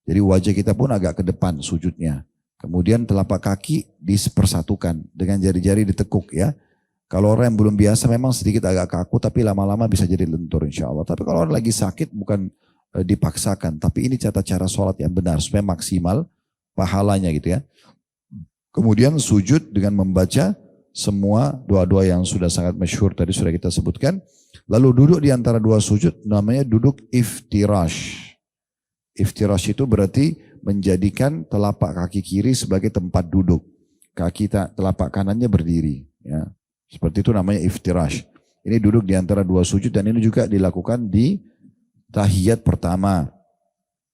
Jadi wajah kita pun agak ke depan sujudnya. Kemudian telapak kaki dipersatukan dengan jari-jari ditekuk ya. Kalau orang yang belum biasa memang sedikit agak kaku tapi lama-lama bisa jadi lentur insya Allah. Tapi kalau orang lagi sakit bukan dipaksakan. Tapi ini cara sholat yang benar supaya maksimal pahalanya gitu ya. Kemudian sujud dengan membaca semua doa-doa yang sudah sangat masyhur tadi sudah kita sebutkan. Lalu duduk di antara dua sujud namanya duduk iftirash. Iftirash itu berarti menjadikan telapak kaki kiri sebagai tempat duduk. Telapak kanannya berdiri ya. Seperti itu namanya iftirash. Ini duduk di antara dua sujud dan ini juga dilakukan di tahiyat pertama.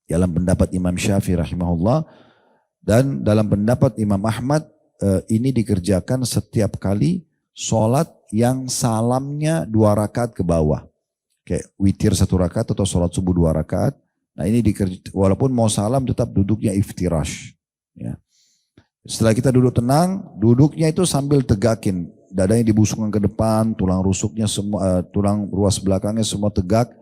Dalam pendapat Imam Syafi'i rahimahullah dan dalam pendapat Imam Ahmad ini dikerjakan setiap kali sholat yang salamnya 2 rakaat ke bawah. Kayak witir 1 rakaat atau sholat subuh 2 rakaat. Nah ini walaupun mau salam tetap duduknya iftirash. Ya. Setelah kita duduk tenang, duduknya itu sambil tegakin. Dadanya dibusungkan ke depan, tulang rusuknya semua, tulang ruas belakangnya semua tegak.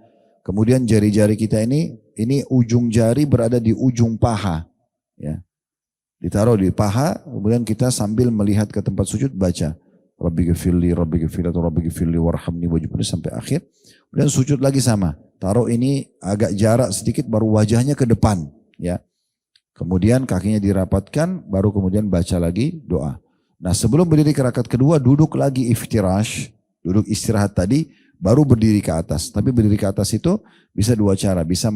Kemudian jari-jari kita ini ujung jari berada di ujung paha. Ya. Ditaruh di paha, kemudian kita sambil melihat ke tempat sujud baca. Rabbi ghafirli, Rabbi ghafirli, atau Rabbi ghafirli warhamni wajibni sampai akhir. Kemudian sujud lagi sama. Taruh ini agak jarak sedikit baru wajahnya ke depan. Ya. Kemudian kakinya dirapatkan, baru kemudian baca lagi doa. Nah sebelum berdiri ke rakaat kedua duduk lagi iftirash, duduk istirahat tadi, baru berdiri ke atas. Tapi berdiri ke atas itu bisa 2 cara, bisa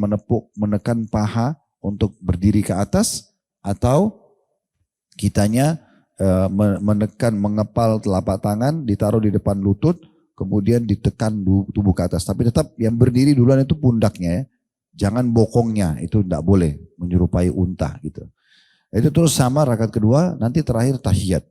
menekan paha untuk berdiri ke atas, atau kitanya mengepal telapak tangan, ditaruh di depan lutut, kemudian ditekan tubuh ke atas. Tapi tetap yang berdiri duluan itu pundaknya ya, jangan bokongnya, itu tidak boleh, menyerupai unta gitu. Itu terus sama rakaat kedua, nanti terakhir tahiyat.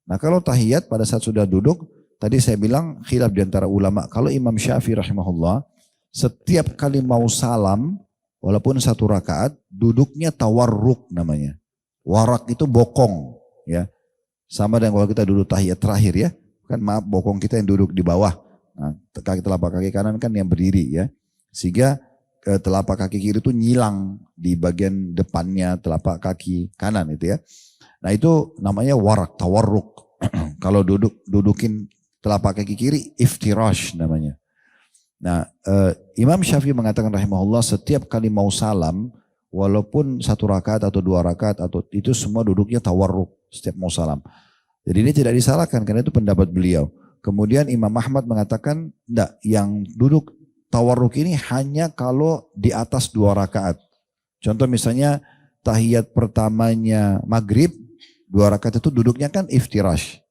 Nah kalau tahiyat pada saat sudah duduk, tadi saya bilang khilaf di antara ulama. Kalau Imam Syafi'i rahimahullah, setiap kali mau salam, walaupun 1 rakaat, duduknya tawarruk namanya. Warak itu bokong, ya. Sama dengan kalau kita duduk tahiyat terakhir ya. Kan maaf bokong kita yang duduk di bawah. Nah, telapak kaki kanan kan yang berdiri ya. Sehingga telapak kaki kiri itu nyilang di bagian depannya telapak kaki kanan itu ya. Nah itu namanya warak, tawarruk. Kalau dudukin telapak kaki kiri, iftirash namanya. Nah Imam Syafi'i mengatakan rahimahullah setiap kali mau salam, walaupun 1 rakaat atau 2 rakaat, atau itu semua duduknya tawarruk setiap mau salam. Jadi ini tidak disalahkan karena itu pendapat beliau. Kemudian Imam Ahmad mengatakan, enggak, yang duduk tawarruk ini hanya kalau di atas 2 rakaat. Contoh misalnya tahiyat pertamanya maghrib, 2 rakaat itu duduknya kan iftirash.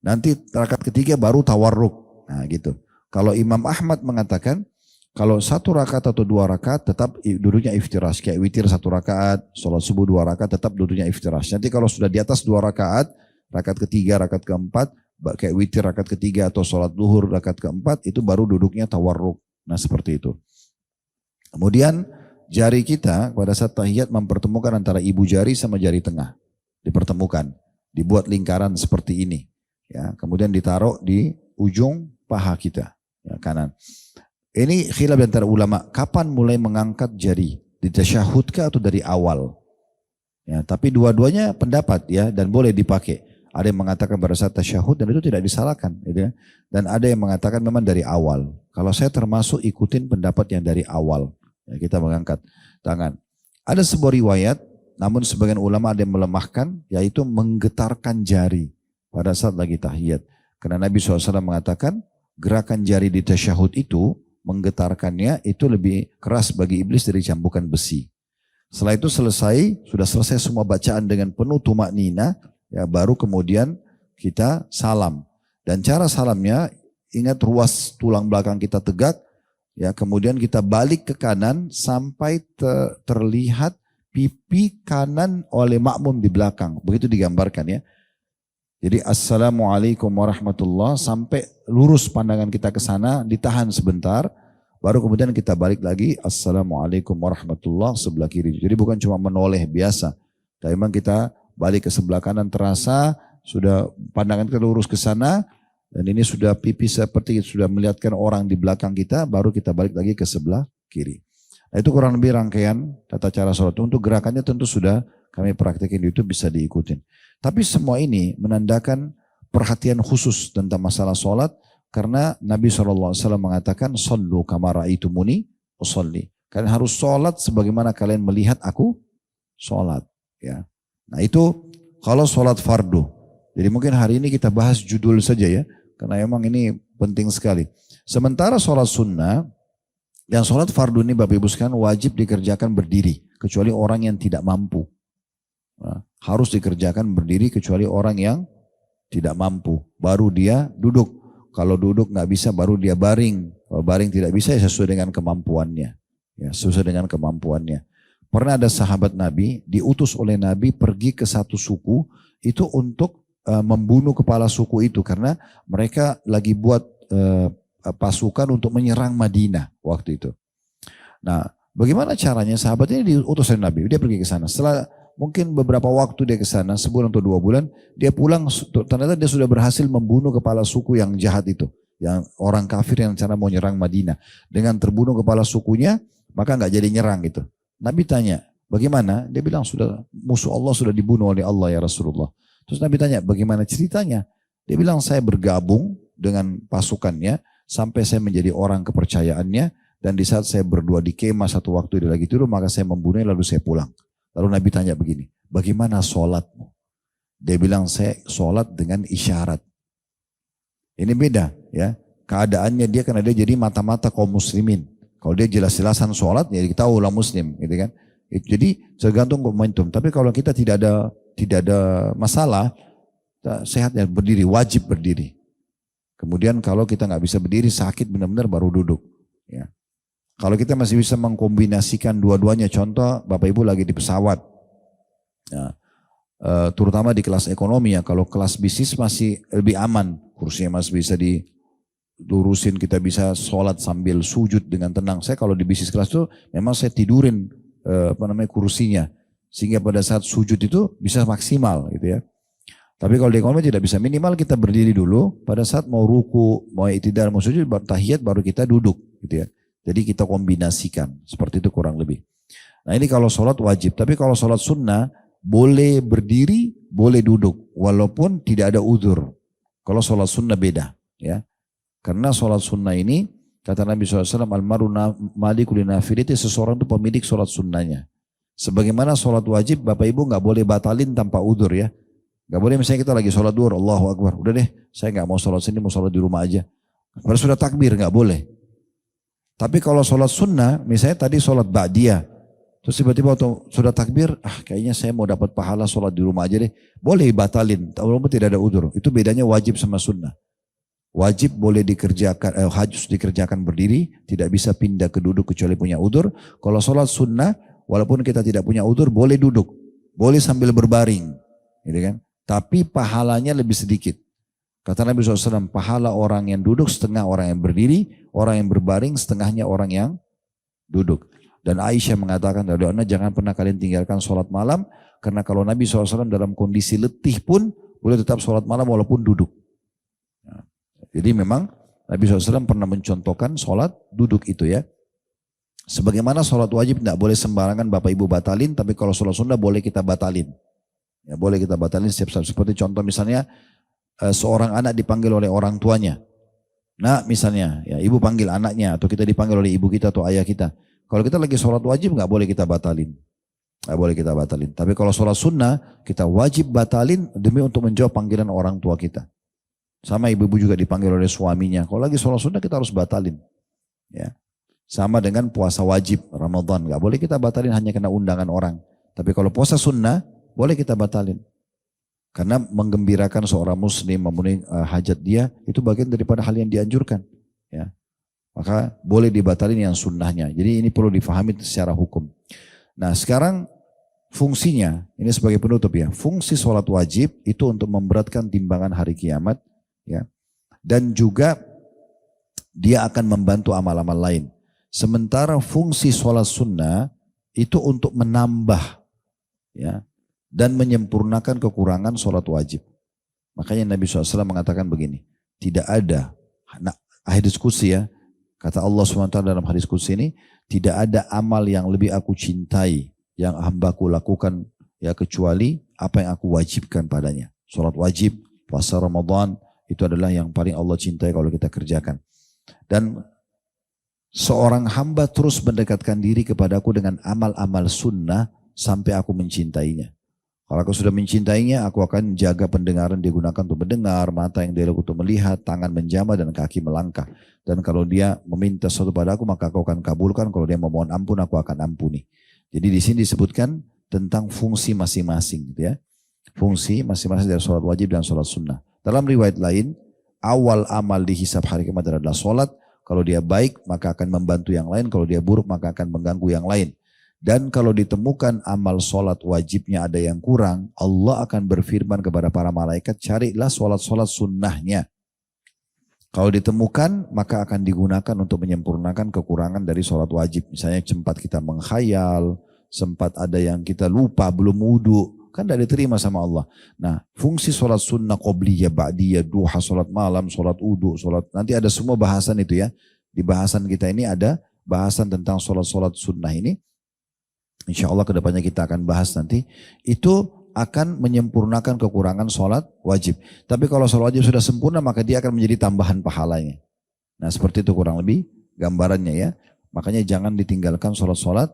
Nanti rakaat ketiga baru tawarruk. Nah gitu. Kalau Imam Ahmad mengatakan, kalau 1 rakaat atau 2 rakaat tetap duduknya iftirash. Kayak witir 1 rakaat, sholat subuh 2 rakaat tetap duduknya iftirash. Nanti kalau sudah di atas 2 rakaat, rakaat ketiga, rakaat keempat, kayak witir rakaat ketiga atau sholat duhur rakaat keempat, itu baru duduknya tawarruk. Nah seperti itu. Kemudian jari kita pada saat tahiyat mempertemukan antara ibu jari sama jari tengah. Dipertemukan. Dibuat lingkaran seperti ini. Ya, kemudian ditaruh di ujung paha kita. Ya, kanan. Ini khilaf antara ulama, kapan mulai mengangkat jari? Di tasyahud kah atau dari awal? Ya, tapi dua-duanya pendapat ya dan boleh dipakai. Ada yang mengatakan pada saat tasyahud dan itu tidak disalahkan. Gitu ya. Dan ada yang mengatakan memang dari awal. Kalau saya termasuk ikutin pendapat yang dari awal. Ya, kita mengangkat tangan. Ada sebuah riwayat, namun sebagian ulama ada yang melemahkan, yaitu menggetarkan jari pada saat lagi tahiyat. Karena Nabi SAW mengatakan, gerakan jari di tasyahud itu, menggetarkannya itu lebih keras bagi iblis dari cambukan besi. Setelah itu sudah selesai semua bacaan dengan penuh tumak nina, ya baru kemudian kita salam. Dan cara salamnya, ingat ruas tulang belakang kita tegak, ya kemudian kita balik ke kanan sampai terlihat pipi kanan oleh makmum di belakang. Begitu digambarkan ya. Jadi assalamualaikum warahmatullah sampai lurus pandangan kita ke sana, ditahan sebentar, baru kemudian kita balik lagi assalamualaikum warahmatullah sebelah kiri. Jadi bukan cuma menoleh biasa, tapi memang kita balik ke sebelah kanan terasa sudah pandangan kita lurus ke sana dan ini sudah pipi seperti sudah melihatkan orang di belakang kita, baru kita balik lagi ke sebelah kiri. Nah, itu kurang lebih rangkaian tata cara sholat. Untuk gerakannya tentu sudah kami praktekin di YouTube, bisa diikutin. Tapi semua ini menandakan perhatian khusus tentang masalah sholat. Karena Nabi SAW mengatakan, Sallu kama ra'aitumuni usolli. Kalian harus sholat sebagaimana kalian melihat aku sholat. Ya. Nah itu kalau sholat fardu. Jadi mungkin hari ini kita bahas judul saja ya. Karena emang ini penting sekali. Sementara sholat sunnah, yang sholat fardu ini Bapak Ibu sekalian wajib dikerjakan berdiri. Kecuali orang yang tidak mampu. Nah, harus dikerjakan berdiri kecuali orang yang tidak mampu. Baru dia duduk. Kalau duduk nggak bisa baru dia baring. Kalau baring tidak bisa ya sesuai dengan kemampuannya. Ya, sesuai dengan kemampuannya. Pernah ada sahabat Nabi diutus oleh Nabi pergi ke satu suku itu untuk membunuh kepala suku itu. Karena mereka lagi buat pasukan untuk menyerang Madinah waktu itu. Nah bagaimana caranya sahabat ini diutus oleh Nabi. Dia pergi ke sana. Setelah mungkin beberapa waktu dia ke sana, sebulan atau 2 bulan, dia pulang, ternyata dia sudah berhasil membunuh kepala suku yang jahat itu. Yang orang kafir yang rencana mau nyerang Madinah. Dengan terbunuh kepala sukunya, maka nggak jadi nyerang gitu. Nabi tanya, bagaimana? Dia bilang, sudah musuh Allah sudah dibunuh oleh Allah ya Rasulullah. Terus Nabi tanya, bagaimana ceritanya? Dia bilang, saya bergabung dengan pasukannya, sampai saya menjadi orang kepercayaannya, dan di saat saya berdua di kemah satu waktu dia lagi tidur, maka saya membunuhnya lalu saya pulang. Lalu Nabi tanya begini, bagaimana sholatmu? Dia bilang, saya sholat dengan isyarat. Ini beda ya. Keadaannya dia karena dia jadi mata-mata kaum muslimin. Kalau dia jelas-jelasan sholat, ya kita tahu lah muslim. Gitu kan. Jadi tergantung momentum. Tapi kalau kita tidak ada masalah, sehatnya berdiri, wajib berdiri. Kemudian kalau kita nggak bisa berdiri, sakit benar-benar baru duduk. Ya. Kalau kita masih bisa mengkombinasikan dua-duanya, contoh Bapak Ibu lagi di pesawat, ya, terutama di kelas ekonomi ya, kalau kelas bisnis masih lebih aman, kursinya masih bisa dilurusin, kita bisa sholat sambil sujud dengan tenang. Saya kalau di bisnis kelas itu memang saya tidurin kursinya, sehingga pada saat sujud itu bisa maksimal gitu ya. Tapi kalau di ekonomi tidak bisa, minimal kita berdiri dulu, pada saat mau ruku, mau i'tidal, mau sujud, baru tahiyat, baru kita duduk gitu ya. Jadi kita kombinasikan, seperti itu kurang lebih. Nah ini kalau sholat wajib, tapi kalau sholat sunnah boleh berdiri, boleh duduk, walaupun tidak ada uzur. Kalau sholat sunnah beda, ya. Karena sholat sunnah ini, kata Nabi SAW, almaru malikul nafilati, seseorang itu pemilik sholat sunnahnya. Sebagaimana sholat wajib, Bapak Ibu nggak boleh batalin tanpa uzur ya. Gak boleh misalnya kita lagi sholat duhur, Allahu Akbar. Udah deh, saya gak mau sholat sini, mau sholat di rumah aja. Padahal sudah takbir, gak boleh. Tapi kalau sholat sunnah, misalnya tadi sholat ba'diyah. Terus tiba-tiba sudah takbir, kayaknya saya mau dapat pahala sholat di rumah aja deh. Boleh batalin, walaupun tidak ada udzur. Itu bedanya wajib sama sunnah. Wajib boleh dikerjakan, harus dikerjakan berdiri, tidak bisa pindah ke duduk kecuali punya udzur. Kalau sholat sunnah, walaupun kita tidak punya udzur, boleh duduk. Boleh sambil berbaring. Gitu kan? Tapi pahalanya lebih sedikit. Kata Nabi SAW, pahala orang yang duduk setengah orang yang berdiri, orang yang berbaring setengahnya orang yang duduk. Dan Aisyah mengatakan, jangan pernah kalian tinggalkan sholat malam, karena kalau Nabi SAW dalam kondisi letih pun, boleh tetap sholat malam walaupun duduk. Nah, jadi memang Nabi SAW pernah mencontohkan sholat duduk itu ya. Sebagaimana sholat wajib tidak boleh sembarangan Bapak Ibu batalin, tapi kalau sholat sunnah boleh kita batalin. Ya, boleh kita batalin setiap saat. Seperti contoh misalnya seorang anak dipanggil oleh orang tuanya. Nah misalnya ya ibu panggil anaknya atau kita dipanggil oleh ibu kita atau ayah kita. Kalau kita lagi sholat wajib nggak boleh kita batalin. Nggak boleh kita batalin. Tapi kalau sholat sunnah kita wajib batalin demi untuk menjawab panggilan orang tua kita. Sama ibu-ibu juga dipanggil oleh suaminya. Kalau lagi sholat sunnah kita harus batalin. Ya. Sama dengan puasa wajib Ramadan. Nggak boleh kita batalin hanya karena undangan orang. Tapi kalau puasa sunnah boleh kita batalin. Karena menggembirakan seorang muslim, memenuhi hajat dia, itu bagian daripada hal yang dianjurkan. Ya. Maka boleh dibatalin yang sunnahnya. Jadi ini perlu difahami secara hukum. Nah sekarang fungsinya, ini sebagai penutup ya. Fungsi sholat wajib itu untuk memberatkan timbangan hari kiamat. Ya. Dan juga dia akan membantu amal-amal lain. Sementara fungsi sholat sunnah itu untuk menambah. Ya. Dan menyempurnakan kekurangan sholat wajib. Makanya Nabi SAW mengatakan begini, tidak ada, akhir diskusi ya, kata Allah SWT dalam hadis qudsi ini, tidak ada amal yang lebih aku cintai, yang hambaku lakukan ya kecuali apa yang aku wajibkan padanya. Sholat wajib, puasa Ramadan, itu adalah yang paling Allah cintai kalau kita kerjakan. Dan seorang hamba terus mendekatkan diri kepadaku dengan amal-amal sunnah sampai aku mencintainya. Kalau aku sudah mencintainya, aku akan jaga pendengaran digunakan untuk mendengar, mata yang dialog untuk melihat, tangan menjamah dan kaki melangkah. Dan kalau dia meminta sesuatu padaku, maka aku akan kabulkan. Kalau dia memohon ampun, aku akan ampuni. Jadi di sini disebutkan tentang fungsi masing-masing, gitu ya. Fungsi masing-masing dari sholat wajib dan sholat sunnah. Dalam riwayat lain, awal amal dihisab hari kiamat adalah sholat. Kalau dia baik, maka akan membantu yang lain. Kalau dia buruk, maka akan mengganggu yang lain. Dan kalau ditemukan amal sholat wajibnya ada yang kurang, Allah akan berfirman kepada para malaikat, carilah sholat-sholat sunnahnya. Kalau ditemukan, maka akan digunakan untuk menyempurnakan kekurangan dari sholat wajib. Misalnya sempat kita menghayal, sempat ada yang kita lupa, belum wudu, kan tidak diterima sama Allah. Nah, fungsi sholat sunnah, qobliyah, ba'diyah, duha, sholat malam, sholat wudu, sholat, nanti ada semua bahasan itu ya. Di bahasan kita ini ada bahasan tentang sholat-sholat sunnah ini. Insya Allah kedepannya kita akan bahas nanti. Itu akan menyempurnakan kekurangan sholat wajib. Tapi kalau sholat wajib sudah sempurna maka dia akan menjadi tambahan pahalanya. Nah seperti itu kurang lebih gambarannya ya. Makanya jangan ditinggalkan sholat-sholat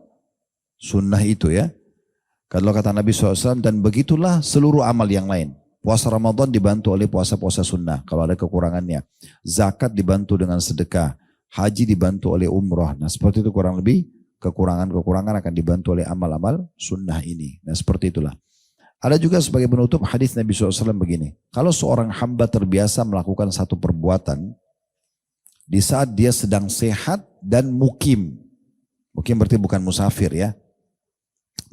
sunnah itu ya. Kalau kata Nabi SAW, dan begitulah seluruh amal yang lain. Puasa Ramadan dibantu oleh puasa-puasa sunnah kalau ada kekurangannya. Zakat dibantu dengan sedekah. Haji dibantu oleh umroh. Nah seperti itu kurang lebih. Kekurangan-kekurangan akan dibantu oleh amal-amal sunnah ini. Nah seperti itulah. Ada juga sebagai penutup hadis Nabi SAW begini. Kalau seorang hamba terbiasa melakukan satu perbuatan di saat dia sedang sehat dan mukim. Mukim berarti bukan musafir ya.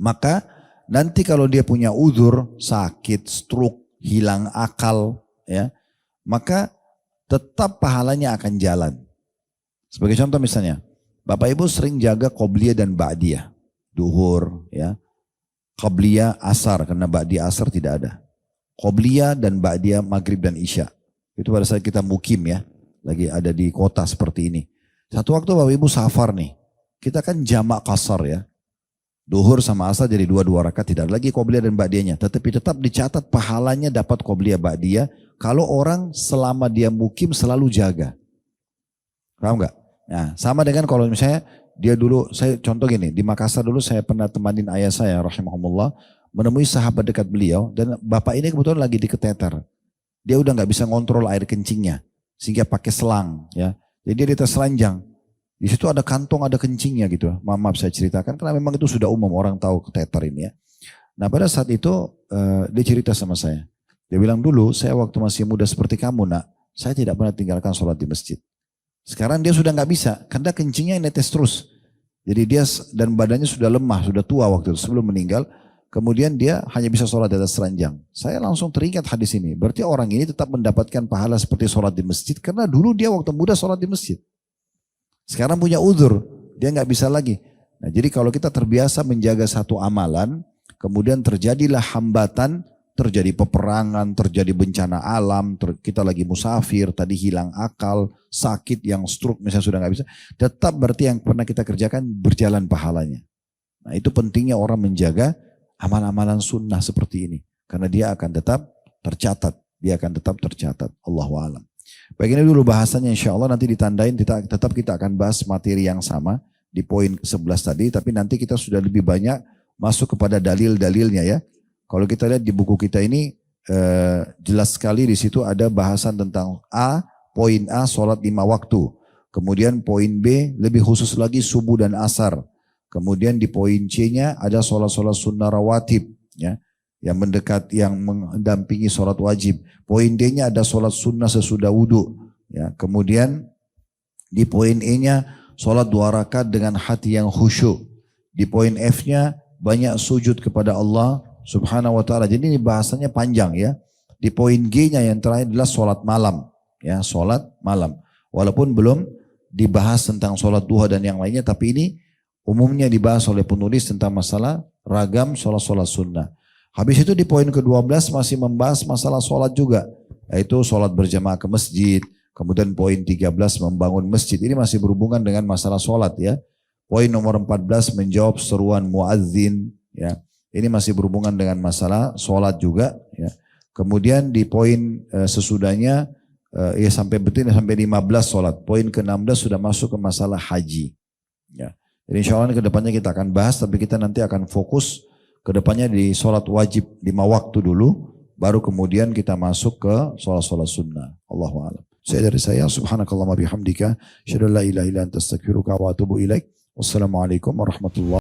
Maka nanti kalau dia punya uzur, sakit, stroke, hilang akal ya. Maka tetap pahalanya akan jalan. Sebagai contoh misalnya. Bapak Ibu sering jaga qobliyah dan ba'diyah. Duhur, ya. Qobliyah asar, karena ba'diyah asar tidak ada. Qobliyah dan ba'diyah maghrib dan isya. Itu pada saat kita mukim ya. Lagi ada di kota seperti ini. Satu waktu Bapak Ibu safar nih. Kita kan jamak kasar ya. Duhur sama asar jadi dua rakaat. Tidak ada lagi qobliyah dan ba'diyahnya. Tetapi tetap dicatat pahalanya dapat qobliyah ba'diyah. Kalau orang selama dia mukim selalu jaga. Paham gak? Nah, sama dengan kalau misalnya dia dulu, saya contoh gini, di Makassar dulu saya pernah temanin ayah saya rahimahumullah menemui sahabat dekat beliau dan bapak ini kebetulan lagi diketeter. Dia udah nggak bisa ngontrol air kencingnya sehingga pakai selang ya. Jadi dia di atas ranjang. Di situ ada kantong, ada kencingnya gitu. Maaf saya ceritakan karena memang itu sudah umum orang tahu keteter ini ya. Nah pada saat itu dia cerita sama saya. Dia bilang dulu saya waktu masih muda seperti kamu nak, saya tidak pernah tinggalkan sholat di masjid. Sekarang dia sudah nggak bisa karena kencingnya netes terus. Jadi dia dan badannya sudah lemah, sudah tua waktu itu sebelum meninggal. Kemudian dia hanya bisa sholat di atas ranjang. Saya langsung teringat hadis ini. Berarti orang ini tetap mendapatkan pahala seperti sholat di masjid. Karena dulu dia waktu muda sholat di masjid. Sekarang punya uzur. Dia nggak bisa lagi. Nah, jadi kalau kita terbiasa menjaga satu amalan. Kemudian terjadilah hambatan. Terjadi peperangan, terjadi bencana alam. Kita lagi musafir, tadi hilang akal, sakit yang stroke misalnya sudah nggak bisa. Tetap berarti yang pernah kita kerjakan berjalan pahalanya. Nah itu pentingnya orang menjaga amalan-amalan sunnah seperti ini. Karena dia akan tetap tercatat. Dia akan tetap tercatat. Allahu a'lam. Baik ini dulu bahasanya insya Allah nanti ditandain. Tetap kita akan bahas materi yang sama di poin ke-11 tadi. Tapi nanti kita sudah lebih banyak masuk kepada dalil-dalilnya ya. Kalau kita lihat di buku kita ini jelas sekali di situ ada bahasan tentang poin A sholat 5 waktu. Kemudian poin B lebih khusus lagi subuh dan asar. Kemudian di poin C-nya ada sholat-sholat sunnah rawatib ya, yang mendampingi sholat wajib. Poin D-nya ada sholat sunnah sesudah wudhu. Ya. Kemudian di poin E-nya sholat 2 rakaat dengan hati yang khusyuk. Di poin F-nya banyak sujud kepada Allah Subhanahu wa ta'ala. Jadi ini bahasanya panjang ya. Di poin G-nya yang terakhir adalah sholat malam. Ya, sholat malam. Walaupun belum dibahas tentang sholat duha dan yang lainnya, tapi ini umumnya dibahas oleh penulis tentang masalah ragam sholat-sholat sunnah. Habis itu di poin ke-12 masih membahas masalah sholat juga. Yaitu sholat berjamaah ke masjid. Kemudian poin 13 membangun masjid. Ini masih berhubungan dengan masalah sholat ya. Poin nomor 14 menjawab seruan muadzin ya. Ini masih berhubungan dengan masalah sholat juga. Ya. Kemudian di poin sesudahnya ya sampai 15 sholat. Poin ke-16 sudah masuk ke masalah haji. Ya. Jadi insya Allah ke depannya kita akan bahas, tapi kita nanti akan fokus ke depannya di sholat wajib 5 waktu dulu. Baru kemudian kita masuk ke sholat-sholat sunnah. Allahu a'lam. Saya dari saya, subhanakallahumma bihamdika, asyhadu an la ilaha illa anta astaghfiruka wa atubu ilaik. Wassalamualaikum warahmatullahi wabarakatuh.